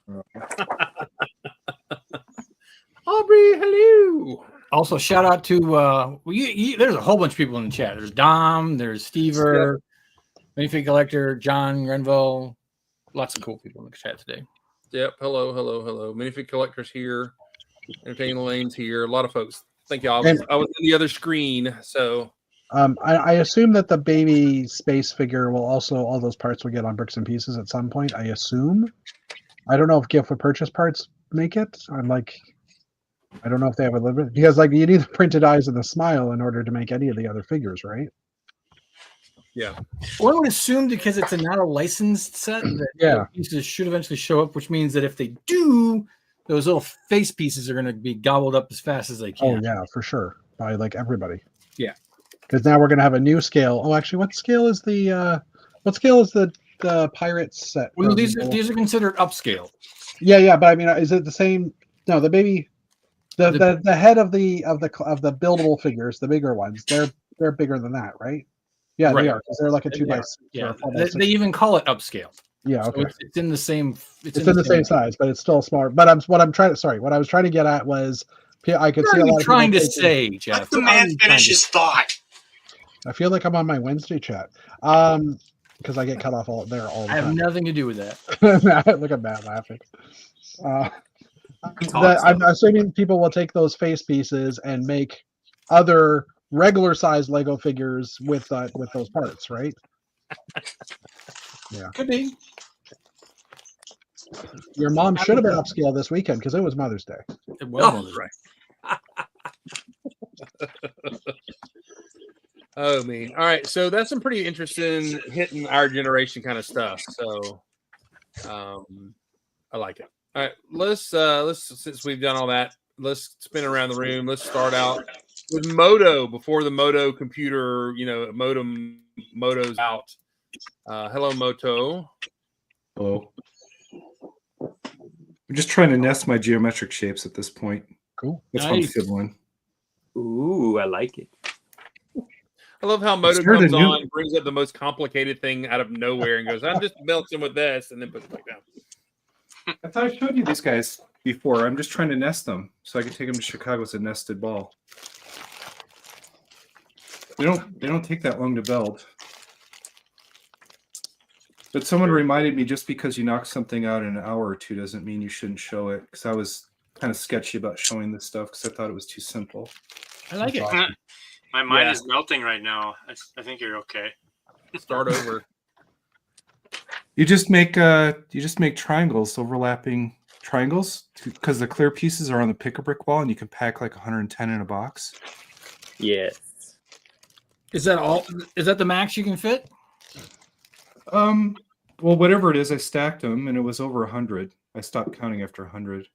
Speaker 1: Aubrey, hello.
Speaker 4: Also, shout out to there's a whole bunch of people in the chat. There's Dom, there's Stever, Minifig Collector, John Grenville. Lots of cool people in the chat today.
Speaker 1: Yep. Hello. Minifig Collector's here. Entertaining Lane's here. A lot of folks. Thank you. I was in the other screen, so.
Speaker 2: I assume that the baby space figure will also, all those parts will get on Bricks and Pieces at some point. I assume. I don't know if gift with purchase parts make it. I don't know if they have a limit because you need the printed eyes and the smile in order to make any of the other figures, right?
Speaker 1: Yeah.
Speaker 4: Well, I would assume because it's not a licensed set that pieces should eventually show up, which means that if they do, those little face pieces are going to be gobbled up as fast as they can.
Speaker 2: Oh yeah, for sure, by everybody.
Speaker 4: Yeah.
Speaker 2: Because now we're going to have a new scale. Oh, actually, what scale is the Pirates set?
Speaker 4: Well, these are considered upscale.
Speaker 2: Yeah, but I mean, is it the same? No, the baby, the head of the buildable figures, the bigger ones, they're bigger than that, right? Yeah, right. They are because they're like a 2x6.
Speaker 4: Yeah, they even call it upscale.
Speaker 2: Yeah, okay.
Speaker 4: So it's in the same.
Speaker 2: It's in the same size, but it's still smaller. But what I was trying to get at was I could see a lot of
Speaker 4: trying to say, Jeff.
Speaker 6: Let the man finish his thought.
Speaker 2: I feel like I'm on my Wednesday chat because I get cut off all the time.
Speaker 4: I have nothing to do with that.
Speaker 2: Look at Matt laughing. I'm assuming people will take those face pieces and make other regular size Lego figures with those parts, right? Yeah,
Speaker 4: could be.
Speaker 2: Your mom should have been upscale this weekend because it was Mother's Day.
Speaker 4: It was Mother's
Speaker 1: Day. Oh man! All right, so that's some pretty interesting hitting our generation kind of stuff. So, I like it. All right, let's since we've done all that, let's spin around the room. Let's start out with Moto before the Moto computer, Moto's out. Hello, Moto.
Speaker 8: Hello. I'm just trying to nest my geometric shapes at this point.
Speaker 2: Cool.
Speaker 8: That's what I'm fiddling.
Speaker 7: Ooh, I like it.
Speaker 1: I love how Moto comes on, brings up the most complicated thing out of nowhere, and goes, "I'm just melting with this," and then puts it back down.
Speaker 8: I thought I showed you these guys. before. I'm just trying to nest them so I can take them to Chicago as a nested ball. They don't take that long to build. But someone reminded me, just because you knock something out in an hour or two doesn't mean you shouldn't show it. Because I was kind of sketchy about showing this stuff because I thought it was too simple.
Speaker 4: I like it.
Speaker 6: My mind is melting right now. I think you're okay.
Speaker 1: Start over.
Speaker 8: You just make triangles, overlapping triangles, because the clear pieces are on the pick-a-brick wall, and you can pack like 110 in a box.
Speaker 7: Yes.
Speaker 4: Is that all? Is that the max you can fit?
Speaker 8: Well, whatever it is, I stacked them, and it was over 100. I stopped counting after 100.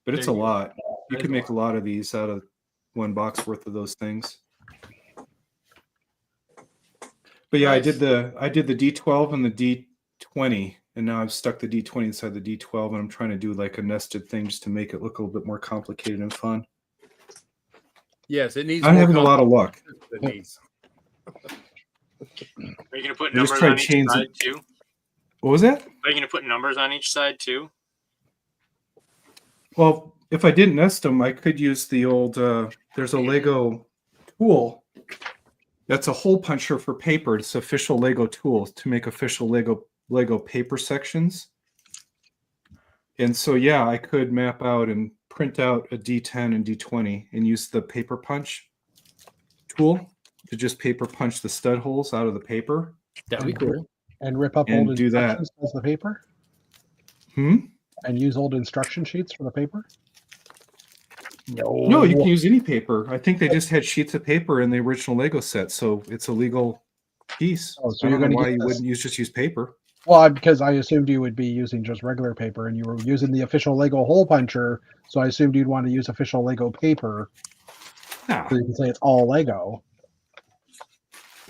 Speaker 8: But it's a lot. You can make a lot of these out of one box worth of those things. But yeah, nice. I did the D12 and the D20, and now I've stuck the D20 inside the D12, and I'm trying to do like a nested thing just to make it look a little bit more complicated and fun.
Speaker 1: Yes, it needs.
Speaker 8: I'm having a lot of luck.
Speaker 6: Are you going to put numbers on each side too?
Speaker 8: What was that?
Speaker 6: Are you going to put numbers on each side too?
Speaker 8: Well, if I didn't nest them, I could use the old. There's a Lego tool. That's a hole puncher for paper. It's official Lego tool to make official Lego paper sections. And so, yeah, I could map out and print out a D10 and D20 and use the paper punch tool to just paper punch the stud holes out of the paper.
Speaker 4: That'd be cool.
Speaker 2: And rip up old instructions as the paper? And use old instruction sheets for the paper?
Speaker 8: No, you can use any paper. I think they just had sheets of paper in the original Lego set, so it's a legal piece. Oh, so I don't know why you wouldn't just use paper.
Speaker 2: Well, because I assumed you would be using just regular paper, and you were using the official Lego hole puncher, so I assumed you'd want to use official Lego paper. So you can say it's all Lego.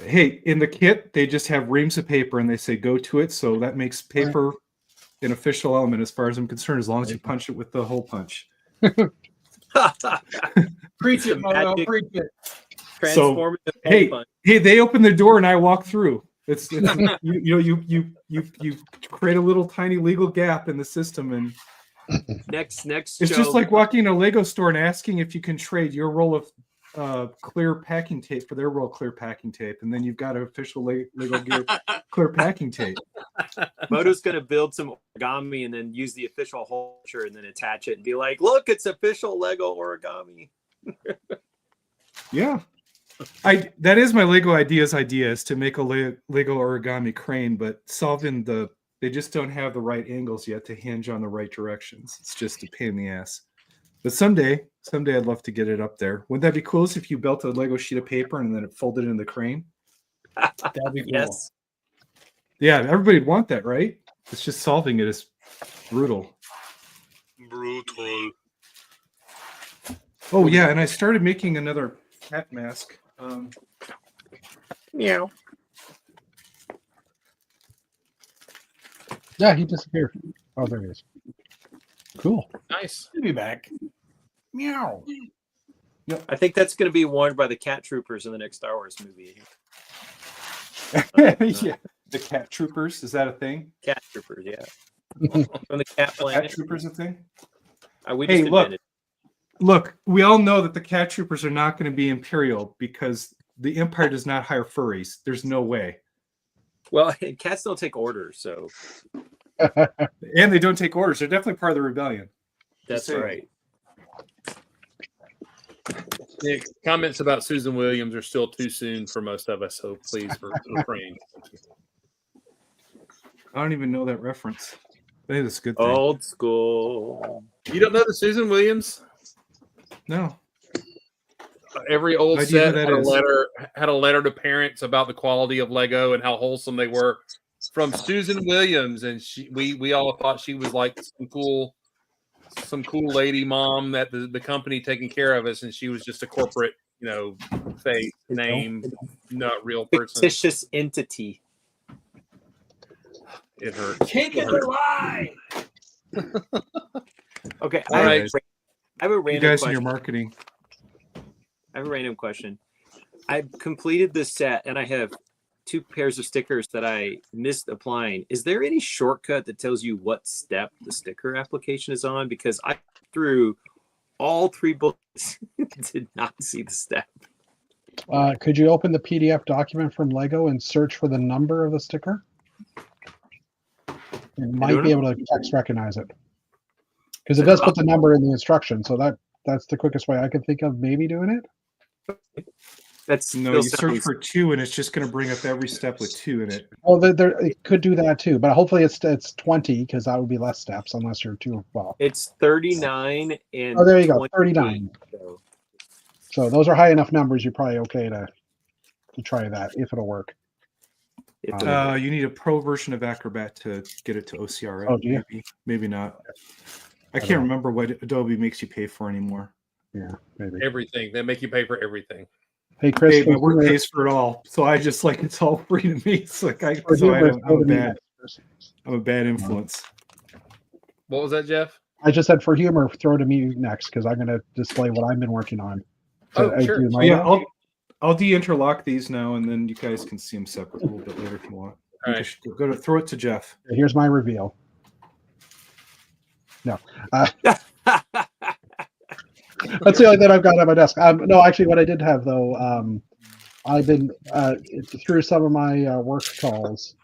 Speaker 8: Hey, in the kit, they just have reams of paper, and they say go to it, so that makes paper an official element as far as I'm concerned, as long as you punch it with the hole punch.
Speaker 4: Preach it, Mono, preach it.
Speaker 8: So, hey, they open the door and I walk through. It's you create a little tiny legal gap in the system, and
Speaker 7: next
Speaker 8: it's just like walking in a Lego store and asking if you can trade your roll of clear packing tape for their roll of clear packing tape, and then you've got an official Lego Gear clear packing tape.
Speaker 7: Moto's going to build some origami and then use the official hole puncher and then attach it and be like, look, it's official Lego origami.
Speaker 8: Yeah. That is my Lego idea is to make a Lego origami crane, but they just don't have the right angles yet to hinge on the right directions. It's just a pain in the ass. But someday I'd love to get it up there. Wouldn't that be cool if you built a Lego sheet of paper and then it folded in the crane?
Speaker 4: That'd be cool.
Speaker 7: Yes.
Speaker 8: Yeah, everybody'd want that, right? It's just solving it is brutal.
Speaker 6: Brutal.
Speaker 8: Oh yeah, and I started making another cat mask.
Speaker 7: Meow.
Speaker 2: Yeah, he disappeared. Oh, there he is. Cool.
Speaker 1: Nice.
Speaker 4: He'll be back. Meow.
Speaker 7: Yep. I think that's going to be worn by the cat troopers in the next Star Wars movie.
Speaker 8: Yeah, the cat troopers, is that a thing?
Speaker 7: Cat troopers, yeah. From the cat planet.
Speaker 8: Cat troopers a thing?
Speaker 7: Hey,
Speaker 8: look, we all know that the cat troopers are not going to be Imperial because the Empire does not hire furries. There's no way.
Speaker 7: Well, cats don't take orders, so.
Speaker 8: And they don't take orders. They're definitely part of the rebellion.
Speaker 7: That's right.
Speaker 1: Nick, comments about Susan Williams are still too soon for most of us, so please refrain.
Speaker 8: I don't even know that reference. I think that's a good thing.
Speaker 7: Old school.
Speaker 1: You don't know the Susan Williams?
Speaker 8: No.
Speaker 1: Every old set had a letter to parents about the quality of Lego and how wholesome they were from Susan Williams, and we all thought she was like some cool lady mom that the company taking care of us, and she was just a corporate, fake name, not real person.
Speaker 7: Fictitious entity.
Speaker 1: It hurts.
Speaker 4: Take it lie.
Speaker 7: Okay,
Speaker 1: all right.
Speaker 7: I have a random
Speaker 8: you guys
Speaker 7: question.
Speaker 8: In your marketing.
Speaker 7: I have a random question. I've completed this set and I have 2 pairs of stickers that I missed applying. Is there any shortcut that tells you what step the sticker application is on? Because I threw all 3 bullets, did not see the step.
Speaker 2: Could you open the PDF document from Lego and search for the number of the sticker? It might be able to text recognize it. Because it does put the number in the instruction, so that's the quickest way I can think of maybe doing it.
Speaker 7: That's
Speaker 8: No, you search for 2 and it's just going to bring up every step with 2 in it.
Speaker 2: Well, it could do that too, but hopefully it's 20 because that would be less steps unless you're too well.
Speaker 7: It's 39 and
Speaker 2: oh, there you go,
Speaker 7: 28,
Speaker 2: 39. So those are high enough numbers. You're probably okay to try that if it'll work.
Speaker 8: You need a pro version of Acrobat to get it to OCR.
Speaker 2: Oh, do you?
Speaker 8: Maybe not. I can't remember what Adobe makes you pay for anymore.
Speaker 2: Yeah, maybe.
Speaker 1: Everything. They make you pay for everything.
Speaker 2: Hey, Chris.
Speaker 8: Hey, my work pays for it all. So I just like it's all free to me. It's like I'm a bad influence.
Speaker 1: What was that, Jeff?
Speaker 2: I just said for humor, throw to me next because I'm going to display what I've been working on.
Speaker 1: So sure.
Speaker 8: Yeah, I'll de-interlock these now, and then you guys can see them separate a little bit later if you want.
Speaker 1: All right.
Speaker 8: Go to throw it to Jeff.
Speaker 2: Here's my reveal. No. That's the only thing I've got on my desk. No, actually, what I did have though, I've been through some of my work calls,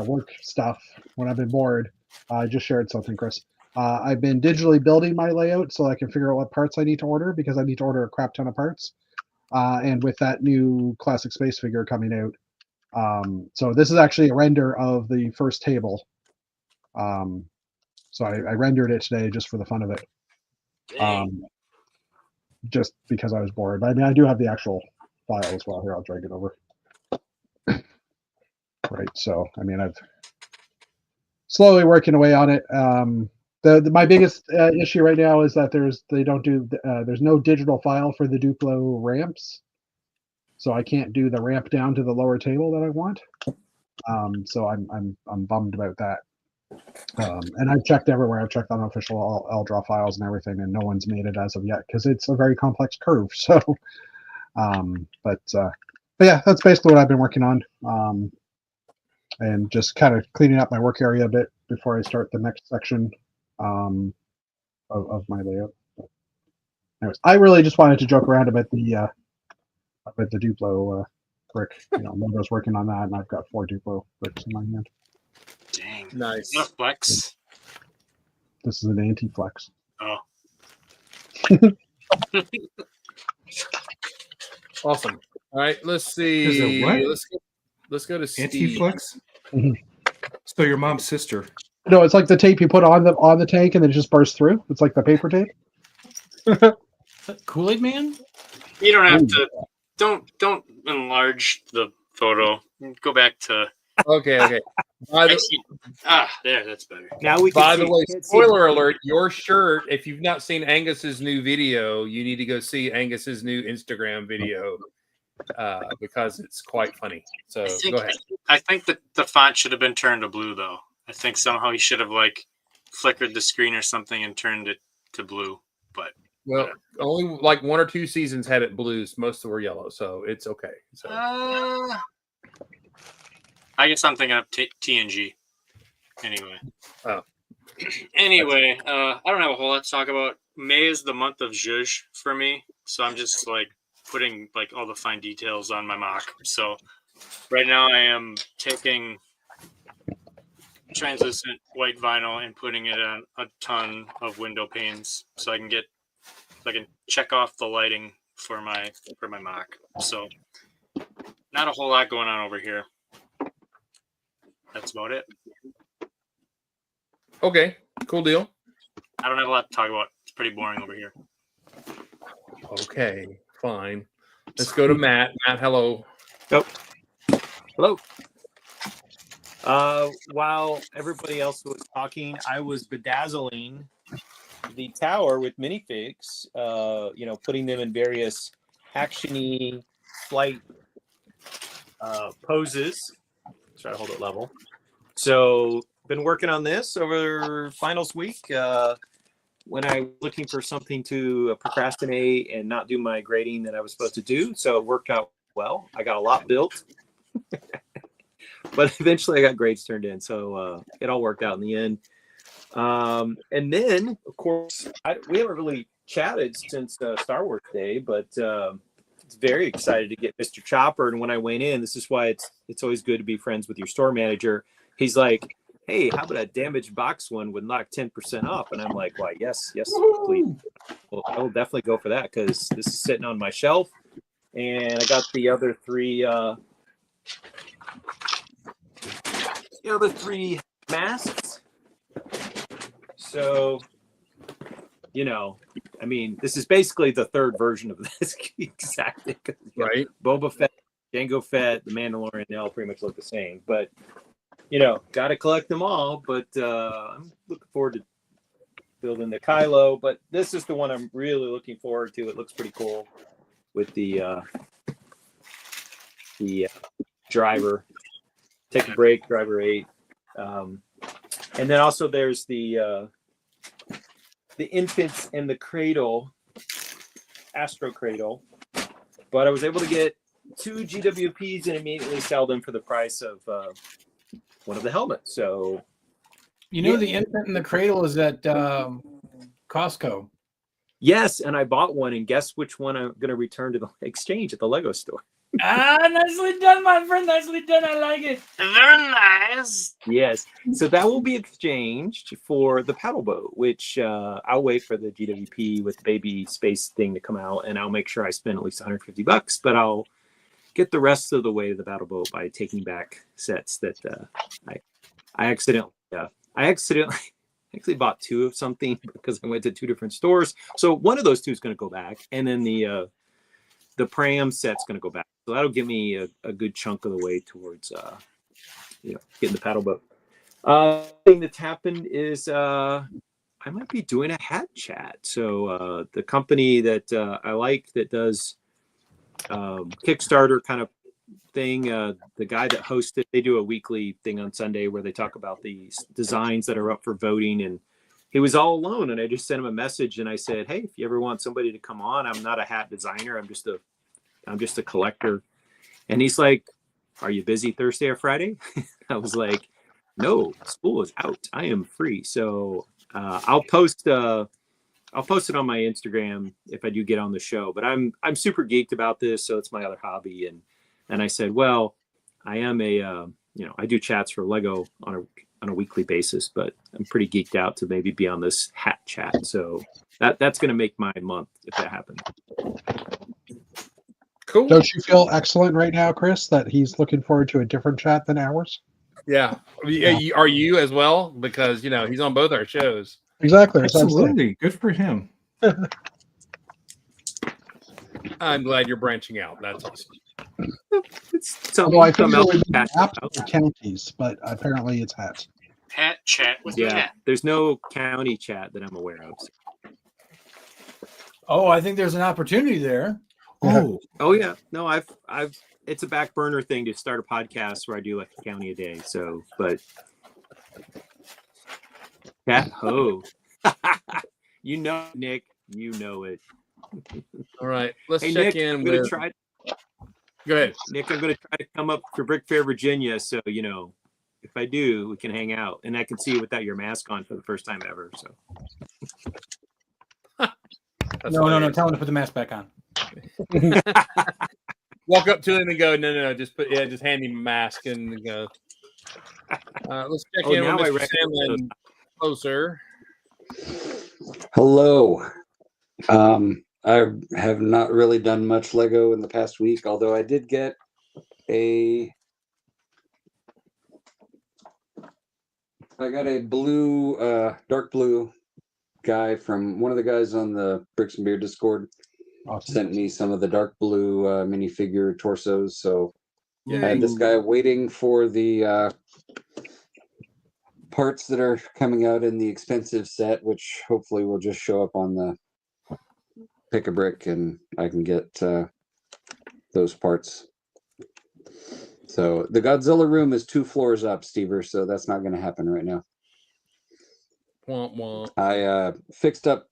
Speaker 2: work stuff. When I've been bored, I just shared something, Chris. I've been digitally building my layout so I can figure out what parts I need to order because I need to order a crap ton of parts. And with that new classic space figure coming out, so this is actually a render of the first table. So I rendered it today just for the fun of it. Just because I was bored. But I mean, I do have the actual file as well. Here, I'll drag it over. Right. So, I mean, I've slowly working away on it. My biggest issue right now is that there's no digital file for the Duplo ramps, so I can't do the ramp down to the lower table that I want. So I'm bummed about that. And I've checked everywhere. I've checked on official LDRAW files and everything, and no one's made it as of yet because it's a very complex curve. So, but yeah, that's basically what I've been working on, and just kind of cleaning up my work area a bit before I start the next section of my layout. But anyways, I really just wanted to joke around about the Duplo brick. Mondo's working on that, and I've got 4 Duplo bricks in my hand.
Speaker 6: Dang.
Speaker 1: Nice.
Speaker 6: Enough flex.
Speaker 2: This is an anti-flex.
Speaker 6: Oh.
Speaker 1: Awesome. All right, let's see. Let's go to Steve.
Speaker 8: Anti-flex?
Speaker 2: Mhm.
Speaker 8: So your mom's sister.
Speaker 2: No, it's like the tape you put on the tank and then it just bursts through. It's like the paper tape.
Speaker 4: Kool-Aid Man?
Speaker 6: You don't have to. Don't enlarge the photo. Go back to.
Speaker 1: Okay.
Speaker 6: There, that's better.
Speaker 7: Now we can
Speaker 1: By
Speaker 7: see,
Speaker 1: the way, spoiler alert, your shirt, if you've not seen Angus's new video, you need to go see Angus's new Instagram video because it's quite funny. So go ahead.
Speaker 6: I think that the font should have been turned to blue, though. I think somehow he should have flickered the screen or something and turned it to blue. But
Speaker 1: only like 1 or 2 seasons had it blues. Most were yellow, so it's okay. So
Speaker 6: I guess I'm thinking of TNG. Anyway.
Speaker 1: Oh.
Speaker 6: Anyway, I don't have a whole lot to talk about. May is the month of Zhuzh for me, so I'm just putting all the fine details on my mock. So right now I am taking translucent white vinyl and putting it on a ton of window panes so I can check off the lighting for my mock. So not a whole lot going on over here. That's about it.
Speaker 1: Okay, cool deal.
Speaker 6: I don't have a lot to talk about. It's pretty boring over here.
Speaker 1: Okay, fine. Let's go to Matt. Matt, hello.
Speaker 7: Oh. Hello. While everybody else was talking, I was bedazzling the tower with minifigs, putting them in various action-y flight poses. Try to hold it level. So been working on this over finals week when I was looking for something to procrastinate and not do my grading that I was supposed to do. So it worked out well. I got a lot built. but eventually I got grades turned in, so it all worked out in the end. And then, of course, we haven't really chatted since Star Wars Day, but it's very excited to get Mr. Chopper. And when I went in, this is why it's always good to be friends with your store manager. He's like, "Hey, how about a damaged box one with knock 10% off?" And I'm like, "Why, yes, please. Well, I will definitely go for that because this is sitting on my shelf." And I got the other three masks. So, I mean, this is basically the third version of this exactly.
Speaker 1: Right.
Speaker 7: Boba Fett, Jango Fett, the Mandalorian, they all pretty much look the same. But, got to collect them all. But I'm looking forward to building the Kylo. But this is the one I'm really looking forward to. It looks pretty cool with the driver. Take a break, driver 8. And then also there's the infants in the cradle, Astro Cradle. But I was able to get 2 GWPs and immediately sell them for the price of one of the helmets. So,
Speaker 4: the infant in the cradle is at Costco.
Speaker 7: yes, and I bought one, and guess which one I'm going to return to the exchange at the Lego store.
Speaker 4: Nicely done, my friend. Nicely done. I like it.
Speaker 6: Very nice.
Speaker 7: Yes. So that will be exchanged for the paddle boat, which I'll wait for the GWP with the baby space thing to come out, and I'll make sure I spend at least $150, but I'll get the rest of the way to the paddle boat by taking back sets that I accidentally actually bought 2 of something because I went to 2 different stores. So one of those 2 is going to go back, and then the Pram set's going to go back. So that'll give me a good chunk of the way towards, getting the paddle boat. Thing that's happened is I might be doing a hat chat. So the company that I like that does Kickstarter kind of thing, the guy that hosts it, they do a weekly thing on Sunday where they talk about the designs that are up for voting. And he was all alone, and I just sent him a message and I said, "Hey, if you ever want somebody to come on, I'm not a hat designer. I'm just a collector." And he's like, "Are you busy Thursday or Friday?" I was like, "No, school is out. I am free." So I'll post it on my Instagram if I do get on the show. But I'm super geeked about this, so it's my other hobby. And I said, well, I am I do chats for Lego on a weekly basis, but I'm pretty geeked out to maybe be on this hat chat. So that's going to make my month if that happens.
Speaker 1: Cool.
Speaker 2: Don't you feel excellent right now, Chris, that he's looking forward to a different chat than ours?
Speaker 1: Yeah. Are you as well? Because he's on both our shows.
Speaker 2: Exactly.
Speaker 8: Absolutely. Good for him.
Speaker 1: I'm glad you're branching out. That's awesome.
Speaker 2: Although I figure it would be absolute counties, but apparently it's hats.
Speaker 6: Hat chat with
Speaker 7: Yeah, there's no county chat that I'm aware of.
Speaker 4: Oh, I think there's an opportunity there.
Speaker 7: Oh yeah. No, I've it's a back burner thing to start a podcast where I do like a county a day. So, but cat ho. Nick, you know it.
Speaker 1: All right, let's check
Speaker 7: Nick,
Speaker 1: in.
Speaker 7: Go ahead, Nick. I'm going to try to come up for Brick Fair, Virginia. So if I do, we can hang out, and I can see you without your mask on for the first time ever. So.
Speaker 4: No. Tell him to put the mask back on.
Speaker 1: Walk up to him and go, no, just hand him a mask and go. Let's check in with Mr. Sandlin closer.
Speaker 5: Hello. I have not really done much Lego in the past week, although I did get a blue, dark blue guy from one of the guys on the Bricks and Beer Discord. Awesome. Sent me some of the dark blue minifigure torsos. So I had this guy waiting for the parts that are coming out in the expensive set, which hopefully will just show up on the Pick a Brick and I can get those parts. So the Godzilla room is 2 floors up, Stever, so that's not going to happen right now.
Speaker 1: Womp womp.
Speaker 5: I fixed up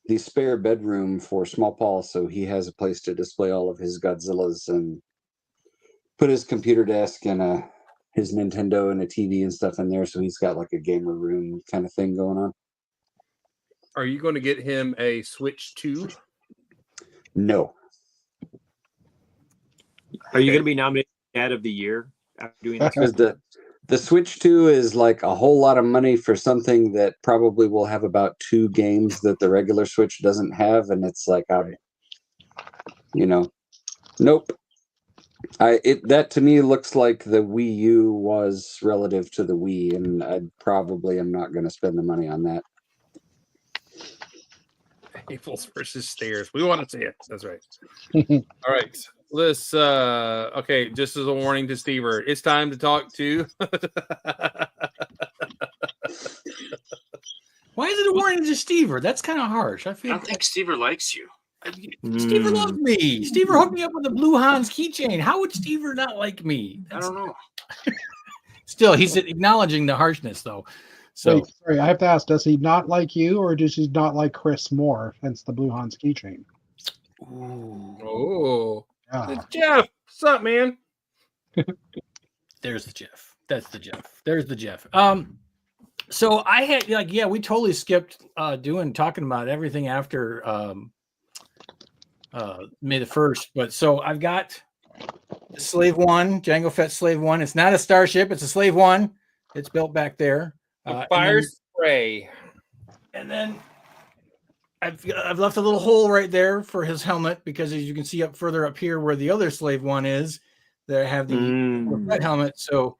Speaker 5: the spare bedroom for Small Paul, so he has a place to display all of his Godzillas and put his computer desk and a his Nintendo and a TV and stuff in there, so he's got like a gamer room kind of thing going on.
Speaker 1: Are you going to get him a Switch 2?
Speaker 5: No.
Speaker 7: Are you going to be nominated Dad of the Year after doing this?
Speaker 5: Because the Switch 2 is like a whole lot of money for something that probably will have about 2 games that the regular Switch doesn't have, and it's like, nope. That to me looks like the Wii U was relative to the Wii, and I probably am not going to spend the money on that.
Speaker 1: Apples versus stairs. We want to see it. That's right. All right. Let's okay, just as a warning to Stever, it's time to talk to
Speaker 4: Why is it a warning to Stever? That's kind of harsh. I
Speaker 6: don't think Stever likes you.
Speaker 4: Stever loves me. Stever hooked me up with a Blue Hans keychain. How would Stever not like me?
Speaker 6: I don't know.
Speaker 4: Still, he's acknowledging the harshness, though. So
Speaker 2: Wait, sorry, I have to ask: does he not like you, or does he not like Chris more? Hence the Blue Hans keychain.
Speaker 1: Oh,
Speaker 2: Yeah.
Speaker 1: Jeff, what's up, man?
Speaker 4: there's the Jeff. That's the Jeff. There's the Jeff. So I had we totally skipped talking about everything after May the 1st. But so I've got Slave One, Jango Fett Slave One. It's not a starship, it's a Slave One. It's built back there.
Speaker 1: Fire spray.
Speaker 4: And then I've left a little hole right there for his helmet, because as you can see further up here where the other Slave One is, there I have the Fett helmet. So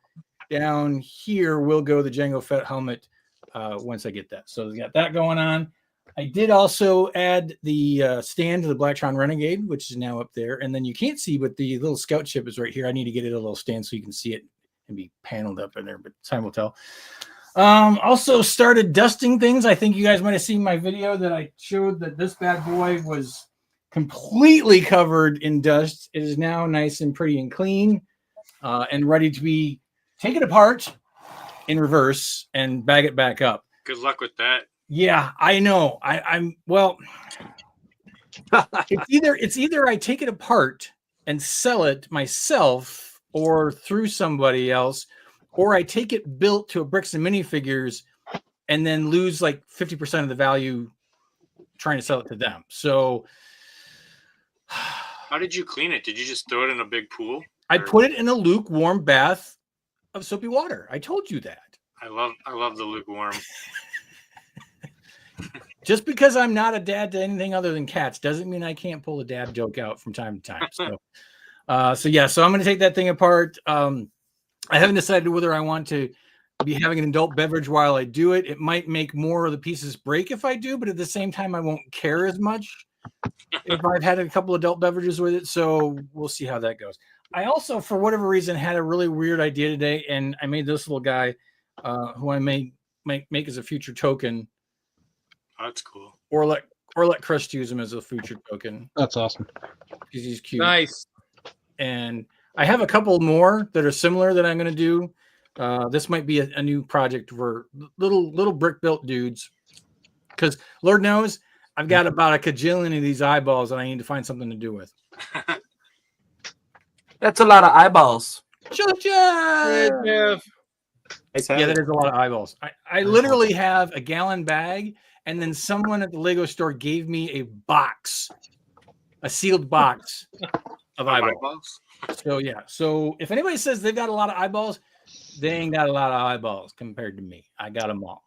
Speaker 4: down here will go the Jango Fett helmet once I get that. So we got that going on. I did also add the stand to the Blacktron Renegade, which is now up there. And then you can't see, but the little scout ship is right here. I need to get it a little stand so you can see it and be paneled up in there, but time will tell. Also started dusting things. I think you guys might have seen my video that I showed that this bad boy was completely covered in dust. It is now nice and pretty and clean and ready to be taken apart in reverse and bag it back up.
Speaker 6: Good luck with that.
Speaker 4: Yeah, I know. I'm well. It's either I take it apart and sell it myself or through somebody else, or I take it built to a bricks and minifigures and then lose like 50% of the value trying to sell it to them. So
Speaker 6: how did you clean it? Did you just throw it in a big pool?
Speaker 4: I put it in a lukewarm bath of soapy water. I told you that.
Speaker 6: I love the lukewarm.
Speaker 4: Just because I'm not a dad to anything other than cats doesn't mean I can't pull a dad joke out from time to time. So I'm going to take that thing apart. I haven't decided whether I want to be having an adult beverage while I do it. It might make more of the pieces break if I do, but at the same time, I won't care as much if I've had a couple adult beverages with it. So we'll see how that goes. I also, for whatever reason, had a really weird idea today, and I made this little guy who I may make as a future token.
Speaker 6: Oh, that's cool.
Speaker 4: Or let Chris use him as a future token.
Speaker 2: That's awesome.
Speaker 4: Because he's cute.
Speaker 1: Nice.
Speaker 4: And I have a couple more that are similar that I'm going to do. This might be a new project for little brick built dudes. Because Lord knows I've got about a cajillion of these eyeballs that I need to find something to do with.
Speaker 9: That's a lot of eyeballs.
Speaker 1: Hey, Jeff.
Speaker 4: Yeah, that is a lot of eyeballs. I literally have a gallon bag, and then someone at the Lego store gave me a sealed box of eyeballs. So yeah. So if anybody says they've got a lot of eyeballs, they ain't got a lot of eyeballs compared to me. I got them all.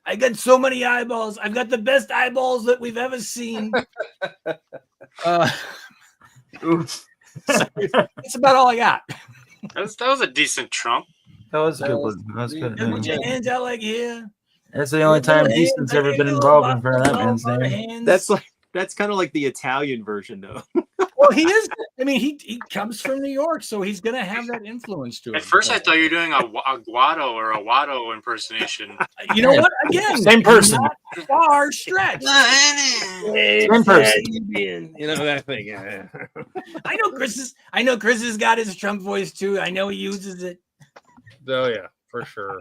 Speaker 4: I got so many eyeballs. I've got the best eyeballs that we've ever seen.
Speaker 9: Oops.
Speaker 4: That's about all I got.
Speaker 6: That was a decent Trump.
Speaker 9: That was a good one. That was good.
Speaker 4: Put your hands out like here.
Speaker 9: That's the only time Decent's ever been involved in front of that man's name.
Speaker 7: That's kind of like the Italian version, though.
Speaker 4: Well, he is. I mean, he comes from New York, so he's gonna have that influence to him.
Speaker 6: At first, I thought you were doing a Guado or a Watto impersonation.
Speaker 4: You know what? Again,
Speaker 9: Same person.
Speaker 4: Not far stretch.
Speaker 9: Same person.
Speaker 1: You know that thing. Yeah.
Speaker 4: I know Chris has got his Trump voice too. I know he uses it.
Speaker 1: Oh yeah, for sure.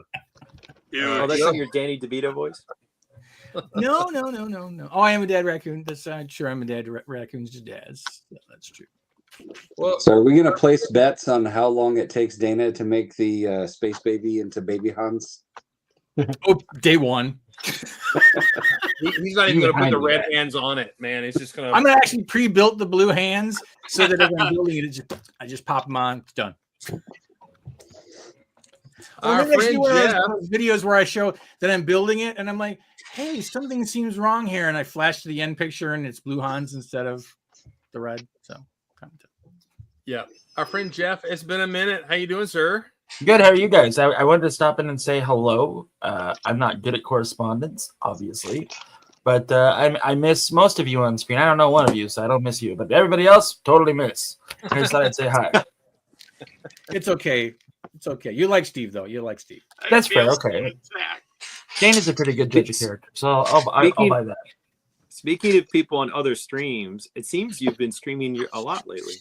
Speaker 7: Oh, that's not your Danny DeVito voice?
Speaker 4: No. Oh, I am a dad raccoon. That's sure I'm a dad raccoon's just dads. Yeah, that's true.
Speaker 1: Well,
Speaker 5: So are we going to place bets on how long it takes Dana to make the space baby into baby Hans?
Speaker 4: Oh, day one.
Speaker 1: he's not even going to put the red hands on it, man. It's just going to.
Speaker 4: I'm gonna actually pre-built the blue hands so that as I'm building it, I just pop them on. It's done.
Speaker 1: Our
Speaker 4: Maybe I should
Speaker 1: friend
Speaker 4: do one of
Speaker 1: Jeff.
Speaker 4: those videos where I show that I'm building it, and I'm like, "Hey, something seems wrong here," and I flash to the end picture, and it's blue Hans instead of the red. So,
Speaker 1: yeah, our friend Jeff. It's been a minute. How you doing, sir?
Speaker 9: Good. How are you guys? I wanted to stop in and say hello. I'm not good at correspondence, obviously, but I miss most of you on screen. I don't know one of you, so I don't miss you, but everybody else totally miss. I just thought I'd say hi.
Speaker 4: it's okay. It's okay. You like Steve though. You like Steve.
Speaker 9: That's fair. Okay. Dane is a pretty good judge of character, so I'll buy that.
Speaker 7: Speaking of people on other streams, it seems you've been streaming a lot lately.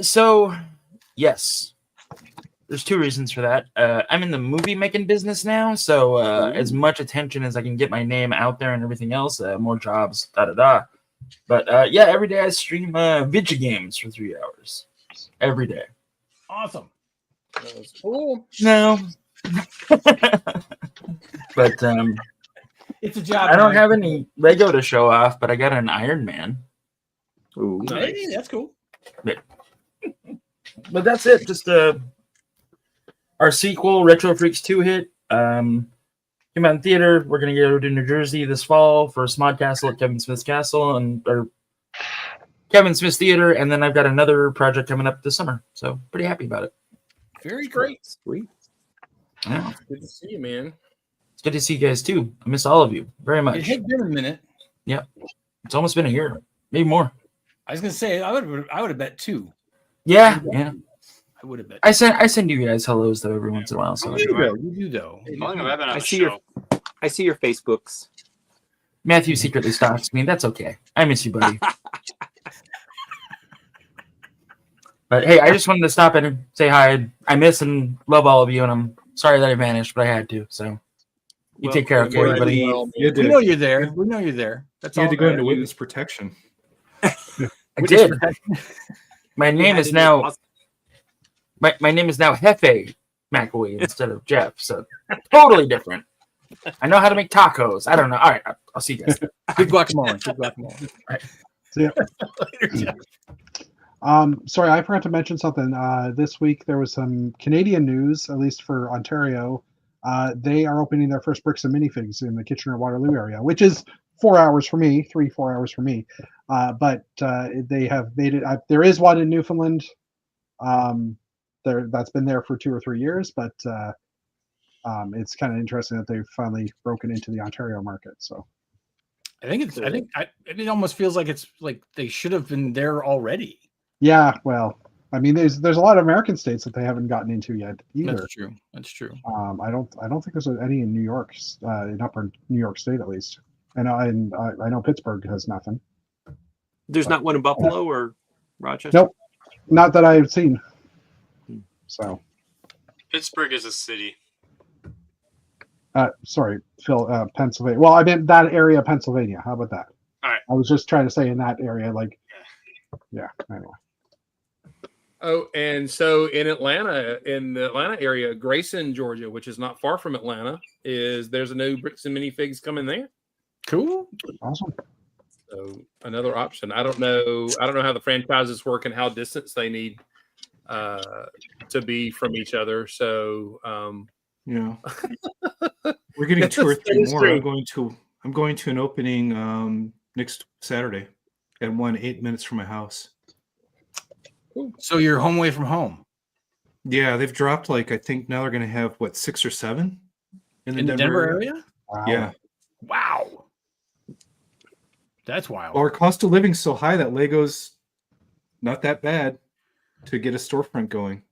Speaker 9: So yes, there's two reasons for that. I'm in the movie making business now, so as much attention as I can get my name out there and everything else, more jobs, But yeah, every day I stream video games for 3 hours. Every day.
Speaker 4: Awesome.
Speaker 1: That's cool.
Speaker 9: No. But
Speaker 4: it's a job.
Speaker 9: I don't have any Lego to show off, but I got an Iron Man.
Speaker 7: Ooh,
Speaker 4: nice. Hey, that's cool.
Speaker 9: But that's it. Just our sequel, Retro Freaks 2 hit. Came out in theater. We're gonna go to New Jersey this fall for Smod Castle at Kevin Smith's Castle or Kevin Smith's Theater, and then I've got another project coming up this summer. So pretty happy about it.
Speaker 4: Very great.
Speaker 7: Sweet.
Speaker 9: Yeah.
Speaker 1: It's good to see you, man.
Speaker 9: It's good to see you guys too. I miss all of you very much.
Speaker 4: It had been a minute.
Speaker 9: Yep. It's almost been a year, maybe more.
Speaker 4: I was gonna say I would have bet 2.
Speaker 9: Yeah.
Speaker 4: I would have bet.
Speaker 9: I send you guys hellos though every once in a while. So
Speaker 4: You do though.
Speaker 6: How long have I been on
Speaker 7: I
Speaker 6: the
Speaker 7: see
Speaker 6: show?
Speaker 7: I see your Facebooks.
Speaker 9: Matthew secretly stalks me. That's okay. I miss you, buddy. But hey, I just wanted to stop in and say hi. I miss and love all of you, and I'm sorry that I vanished, but I had to. So you take care, okay, everybody.
Speaker 8: You
Speaker 4: We know you're there. We know you're there. That's
Speaker 8: had
Speaker 4: all
Speaker 8: to go
Speaker 4: that
Speaker 8: into
Speaker 4: matters.
Speaker 8: witness protection.
Speaker 9: I did. My name
Speaker 7: had
Speaker 9: is
Speaker 7: to
Speaker 9: now
Speaker 7: do-
Speaker 9: my name is now Hefe McAwee instead of Jeff. So totally different. I know how to make tacos. I don't know. All right, I'll see you guys.
Speaker 4: Good guacamole. Good guacamole.
Speaker 2: Yeah.
Speaker 4: Later, Jeff.
Speaker 2: Sorry, I forgot to mention something. This week there was some Canadian news, at least for Ontario. They are opening their first bricks and minifigs in the Kitchener-Waterloo area, which is 4 hours for me, 3-4 hours for me. But they have made it. There is one in Newfoundland. That's been there for 2 or 3 years, but it's kind of interesting that they've finally broken into the Ontario market. So
Speaker 4: I think it almost feels like it's like they should have been there already.
Speaker 2: yeah, well, I mean, there's a lot of American states that they haven't gotten into yet either.
Speaker 4: That's true. That's true.
Speaker 2: I don't think there's any in New York, in Upper New York State at least. And I know Pittsburgh has nothing.
Speaker 7: There's not one in Buffalo or Rochester?
Speaker 2: Nope, not that I've seen. So,
Speaker 6: Pittsburgh is a city.
Speaker 2: sorry, Phil, Pennsylvania. Well, I meant that area of Pennsylvania. How about that?
Speaker 6: All right.
Speaker 2: I was just trying to say in that area, like, yeah. Anyway.
Speaker 1: Oh, and so in the Atlanta area, Grayson, Georgia, which is not far from Atlanta, there's a new bricks and minifigs coming there.
Speaker 4: Cool.
Speaker 2: Awesome.
Speaker 1: So another option. I don't know how the franchises work and how distance they need to be from each other. So
Speaker 8: Yeah. We're getting 2 or 3 more. I'm going to an opening next Saturday at 8 minutes from my house.
Speaker 4: So you're home away from home
Speaker 8: Yeah, they've dropped I think now they're going to have 6 or 7 in the
Speaker 4: Denver area?
Speaker 2: Wow.
Speaker 8: Yeah.
Speaker 4: Wow. That's wild.
Speaker 8: Our cost of living's so high that Lego's not that bad to get a storefront going.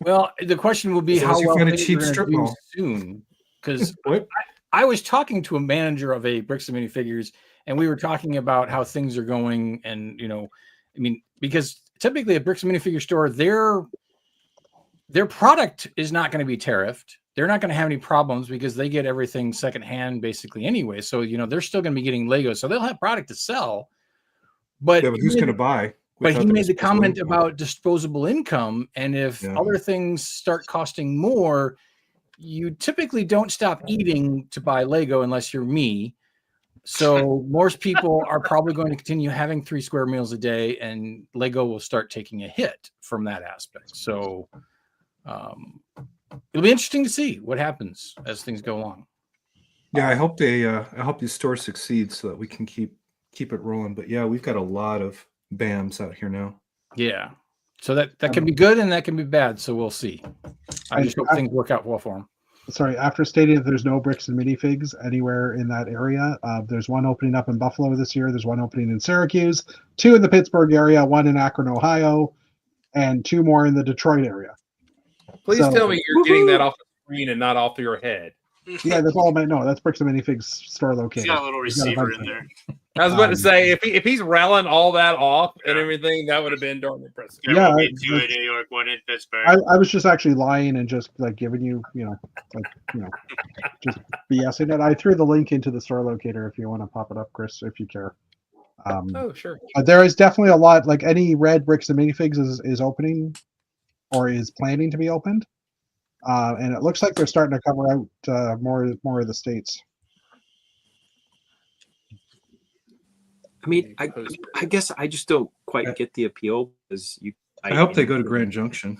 Speaker 4: Well, the question will be
Speaker 8: As long
Speaker 4: how
Speaker 8: as you
Speaker 4: well
Speaker 8: find a
Speaker 4: things
Speaker 8: cheap
Speaker 4: are gonna
Speaker 8: strip
Speaker 4: do
Speaker 8: mall.
Speaker 4: soon. Because
Speaker 8: What?
Speaker 4: I was talking to a manager of a bricks and minifigures, and we were talking about how things are going. And because typically a bricks and minifigure store, their product is not going to be tariffed. They're not going to have any problems because they get everything secondhand basically anyway. So they're still going to be getting Legos, so they'll have product to sell. But
Speaker 8: Yeah, but who's going to buy?
Speaker 4: But he
Speaker 8: without
Speaker 4: made the
Speaker 8: disposable
Speaker 4: comment
Speaker 8: income?
Speaker 4: about disposable income, and if
Speaker 8: Yeah.
Speaker 4: other things start costing more, you typically don't stop eating to buy Lego unless you're me. So most people are probably going to continue having 3 square meals a day, and Lego will start taking a hit from that aspect. So it'll be interesting to see what happens as things go along.
Speaker 8: Yeah, I hope these stores succeed so that we can keep it rolling. But yeah, we've got a lot of BAMs out here now.
Speaker 4: Yeah. So that can be good and that can be bad. So we'll see. I just hope things work out well for them.
Speaker 2: Sorry, after stating that there's no bricks and minifigs anywhere in that area, there's one opening up in Buffalo this year. There's one opening in Syracuse, 2 in the Pittsburgh area, 1 in Akron, Ohio, and 2 more in the Detroit area.
Speaker 1: Please tell me you're getting that off the screen and not off your head.
Speaker 2: Yeah, that's all I know. That's Bricks and Minifigs store located.
Speaker 6: He's got a little receiver in there.
Speaker 1: I was about to say, if he's rallying all that off and everything, that would have been darn impressive.
Speaker 6: Yeah, we'll be 2 in New York, 1 in Pittsburgh.
Speaker 2: I was just actually lying and just like giving you, just BSing it. I threw the link into the store locator if you want to pop it up, Chris, if you care.
Speaker 1: Oh, sure.
Speaker 2: There is definitely a lot, like any red Bricks and Minifigs is opening or is planning to be opened. And it looks like they're starting to cover out more of the states.
Speaker 7: I mean, I guess I just don't quite get the appeal because you.
Speaker 8: I hope they go to Grand Junction.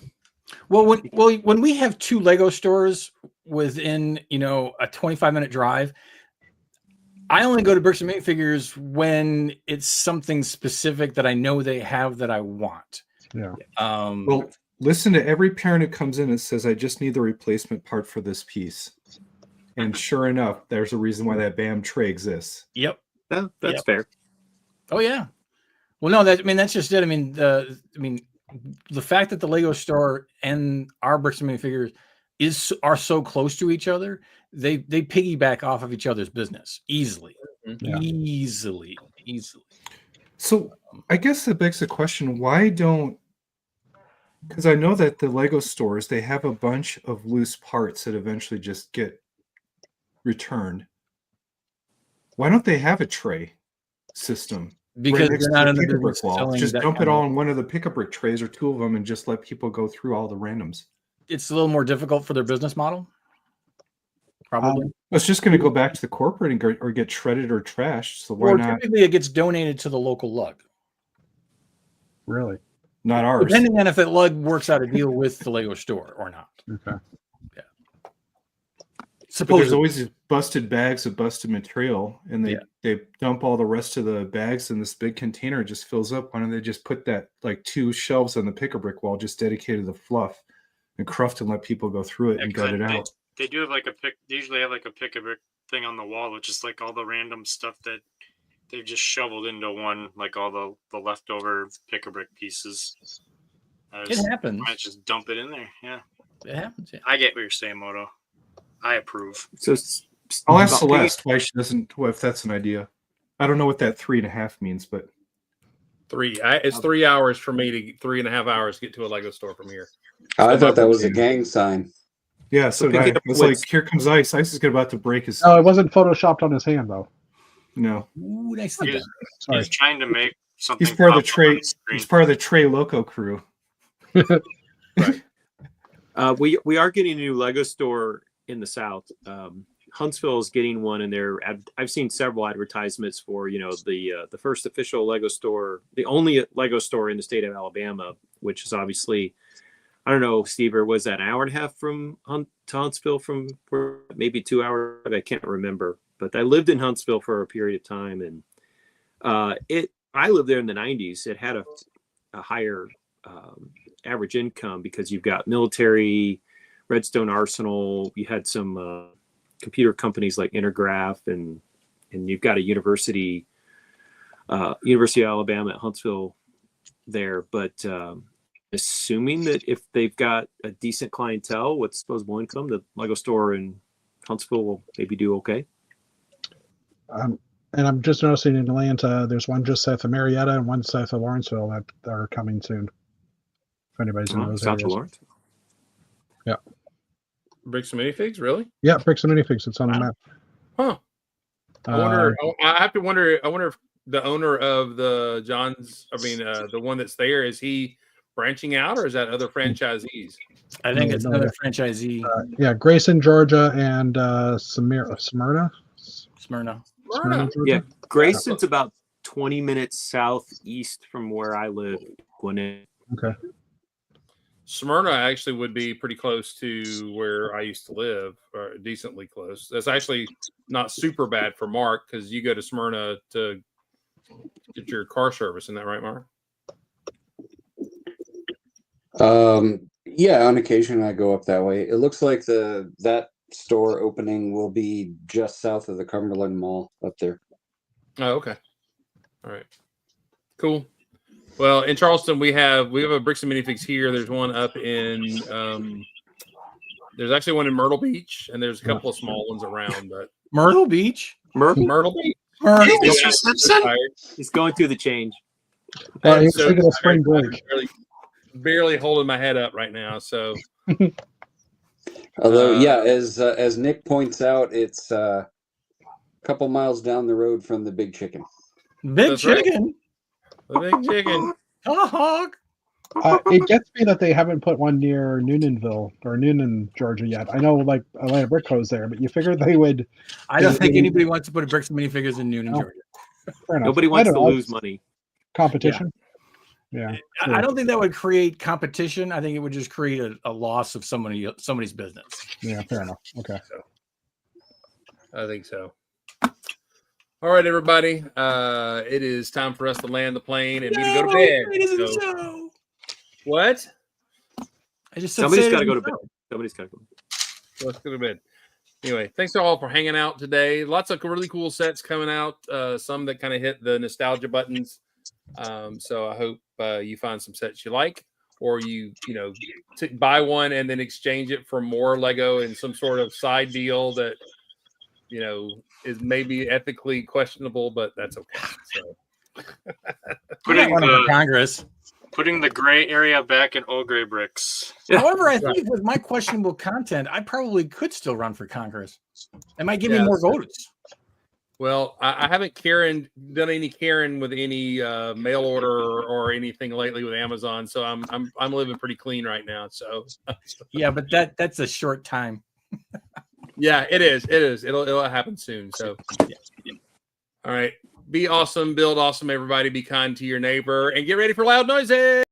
Speaker 4: Well, when we have 2 Lego stores within a 25-minute drive, I only go to Bricks and Minifigures when it's something specific that I know they have that I want.
Speaker 2: Yeah.
Speaker 8: Well, listen to every parent who comes in and says, "I just need the replacement part for this piece," and sure enough, there's a reason why that BAM tray exists.
Speaker 4: Yep.
Speaker 7: That's fair.
Speaker 4: Oh yeah. Well, no, that's just it. I mean, the fact that the Lego store and our Bricks and Minifigures are so close to each other, they piggyback off of each other's business easily.
Speaker 2: Yeah.
Speaker 4: Easily.
Speaker 8: So I guess that begs the question: why don't? Because I know that the Lego stores, they have a bunch of loose parts that eventually just get returned. Why don't they have a tray system?
Speaker 4: Because
Speaker 8: next
Speaker 4: they're not
Speaker 8: to
Speaker 4: in the
Speaker 8: pick-a-brick
Speaker 4: business
Speaker 8: wall?
Speaker 4: selling
Speaker 8: Just
Speaker 4: that
Speaker 8: dump
Speaker 4: kind
Speaker 8: it all
Speaker 4: of-
Speaker 8: in one of the pick-a-brick trays or 2 of them and just let people go through all the randoms.
Speaker 4: It's a little more difficult for their business model. Probably.
Speaker 8: It's just going to go back to the corporate or get shredded or trashed. So why
Speaker 4: Or
Speaker 8: not?
Speaker 4: typically it gets donated to the local lug.
Speaker 2: Really?
Speaker 8: Not ours.
Speaker 4: Depending on if that lug works out a deal with the Lego store or not.
Speaker 2: Okay.
Speaker 4: Yeah.
Speaker 8: But there's
Speaker 4: Supposedly.
Speaker 8: always these busted bags of busted material, and they dump all the rest of the bags in this big container. It just fills up. Why don't they just put that like 2 shelves on the pick-a-brick wall just dedicated to fluff and cruft and let people go through it and gut it out?
Speaker 6: They do have they usually have like a pick-a-brick thing on the wall, which is like all the random stuff that they've just shoveled into one, like all the leftover pick-a-brick pieces.
Speaker 4: It happens.
Speaker 6: Might just dump it in there. Yeah,
Speaker 4: it happens. Yeah.
Speaker 6: I get what you're saying, Moto. I approve.
Speaker 7: So
Speaker 8: I'll ask Celeste why she doesn't. Well, if that's an idea, I don't know what that 3.5 means, but
Speaker 1: 3. It's 3 hours for me to 3.5 hours to get to a Lego store from here.
Speaker 5: Oh, I thought that was a gang sign.
Speaker 8: yeah. So I was like, "Here comes Ice. Ice is about to break his."
Speaker 2: No, it wasn't photoshopped on his hand though.
Speaker 8: No,
Speaker 4: Ooh, nicely done.
Speaker 2: Sorry.
Speaker 6: He's trying to make something.
Speaker 8: he's part of the
Speaker 6: pop up
Speaker 8: Trey.
Speaker 6: on the screen.
Speaker 8: He's part of the Trey Loco crew.
Speaker 7: We are getting a new Lego store in the South. Huntsville is getting one, and I've seen several advertisements for the first official Lego store, the only Lego store in the state of Alabama, which is obviously, I don't know, Steve, or was that an hour and a half from Huntsville, from maybe 2 hours? I can't remember, but I lived in Huntsville for a period of time, and I lived there in the 90s. It had a higher average income because you've got military, Redstone Arsenal, you had some computer companies like Intergraph, and you've got a University of Alabama at Huntsville there. But assuming that if they've got a decent clientele with disposable income, the Lego store in Huntsville will maybe do okay.
Speaker 2: And I'm just noticing in Atlanta, there's one just south of Marietta and one south of Lawrenceville that are coming soon. If anybody's in those
Speaker 7: South
Speaker 2: areas.
Speaker 7: of Lawrence.
Speaker 2: Yeah.
Speaker 1: Bricks and minifigs, really?
Speaker 2: Yeah, Bricks and Minifigs. It's on the map.
Speaker 1: Huh. I wonder. I have to wonder. I wonder if the owner of the the one that's there, is he branching out, or is that other franchisees?
Speaker 4: I think
Speaker 2: No,
Speaker 4: it's
Speaker 2: no,
Speaker 4: another
Speaker 2: yeah.
Speaker 4: franchisee,
Speaker 2: Yeah, Grayson, Georgia, and Smyrna,
Speaker 4: Smyrna.
Speaker 2: Smyrna,
Speaker 1: Smyrna.
Speaker 2: Georgia.
Speaker 7: Yeah, Grayson's about 20 minutes southeast from where I live, Gwinnett.
Speaker 2: Okay.
Speaker 1: Smyrna actually would be pretty close to where I used to live, or decently close. That's actually not super bad for Mark, because you go to Smyrna to get your car service. Isn't that right, Mark?
Speaker 5: Yeah, on occasion I go up that way. It looks like that store opening will be just south of the Cumberland Mall up there.
Speaker 1: Oh, okay. All right. Cool. Well, in Charleston, we have a Bricks and Minifigs here. There's one up in there's actually one in Myrtle Beach, and there's a couple of small ones around, but
Speaker 4: Myrtle Beach.
Speaker 1: Myrtle Beach.
Speaker 6: Mr. Simpson?
Speaker 7: He's going through the change.
Speaker 2: Well,
Speaker 1: I'm
Speaker 2: he was
Speaker 1: so
Speaker 2: taking a spring
Speaker 1: tired.
Speaker 2: break.
Speaker 1: I'm barely holding my head up right now. So,
Speaker 5: Although, as Nick points out, it's a couple miles down the road from the Big Chicken.
Speaker 4: Big
Speaker 1: That's right.
Speaker 4: Chicken.
Speaker 1: the Big Chicken.
Speaker 4: Hog.
Speaker 2: It gets me that they haven't put one near Noonan, Georgia yet. I know, like, Atlanta Brick Co's there, but you figured they would.
Speaker 4: I don't think anybody wants to put a Bricks and Minifigures in Noonan,
Speaker 2: No.
Speaker 4: Georgia.
Speaker 2: Fair enough.
Speaker 7: Nobody
Speaker 2: I
Speaker 7: wants
Speaker 2: don't
Speaker 7: to
Speaker 2: know,
Speaker 7: lose
Speaker 2: it's
Speaker 7: money.
Speaker 2: competition. Yeah.
Speaker 4: I don't think that would create competition. I think it would just create a loss of somebody's business.
Speaker 2: Yeah, fair enough. Okay.
Speaker 1: I think so. All right, everybody. It is time for us to land the plane and me to go to bed. So- what?
Speaker 4: I just said
Speaker 7: Somebody's got to go to bed. Somebody's got to go.
Speaker 1: So let's go to bed. Anyway, thanks to all for hanging out today. Lots of really cool sets coming out. Some that kind of hit the nostalgia buttons. So I hope you find some sets you like, or you buy one and then exchange it for more Lego in some sort of side deal that is maybe ethically questionable, but that's okay. So
Speaker 6: putting the gray area back in old gray bricks.
Speaker 4: However, I think with my questionable content, I probably could still run for Congress. It might give me more votes.
Speaker 1: Well, I haven't done any Karen with any mail order or anything lately with Amazon, so I'm living pretty clean right now. So
Speaker 4: yeah, but that's a short time.
Speaker 1: Yeah, it is. It'll happen soon. So all right, be awesome, build awesome, everybody. Be kind to your neighbor, and get ready for loud noises.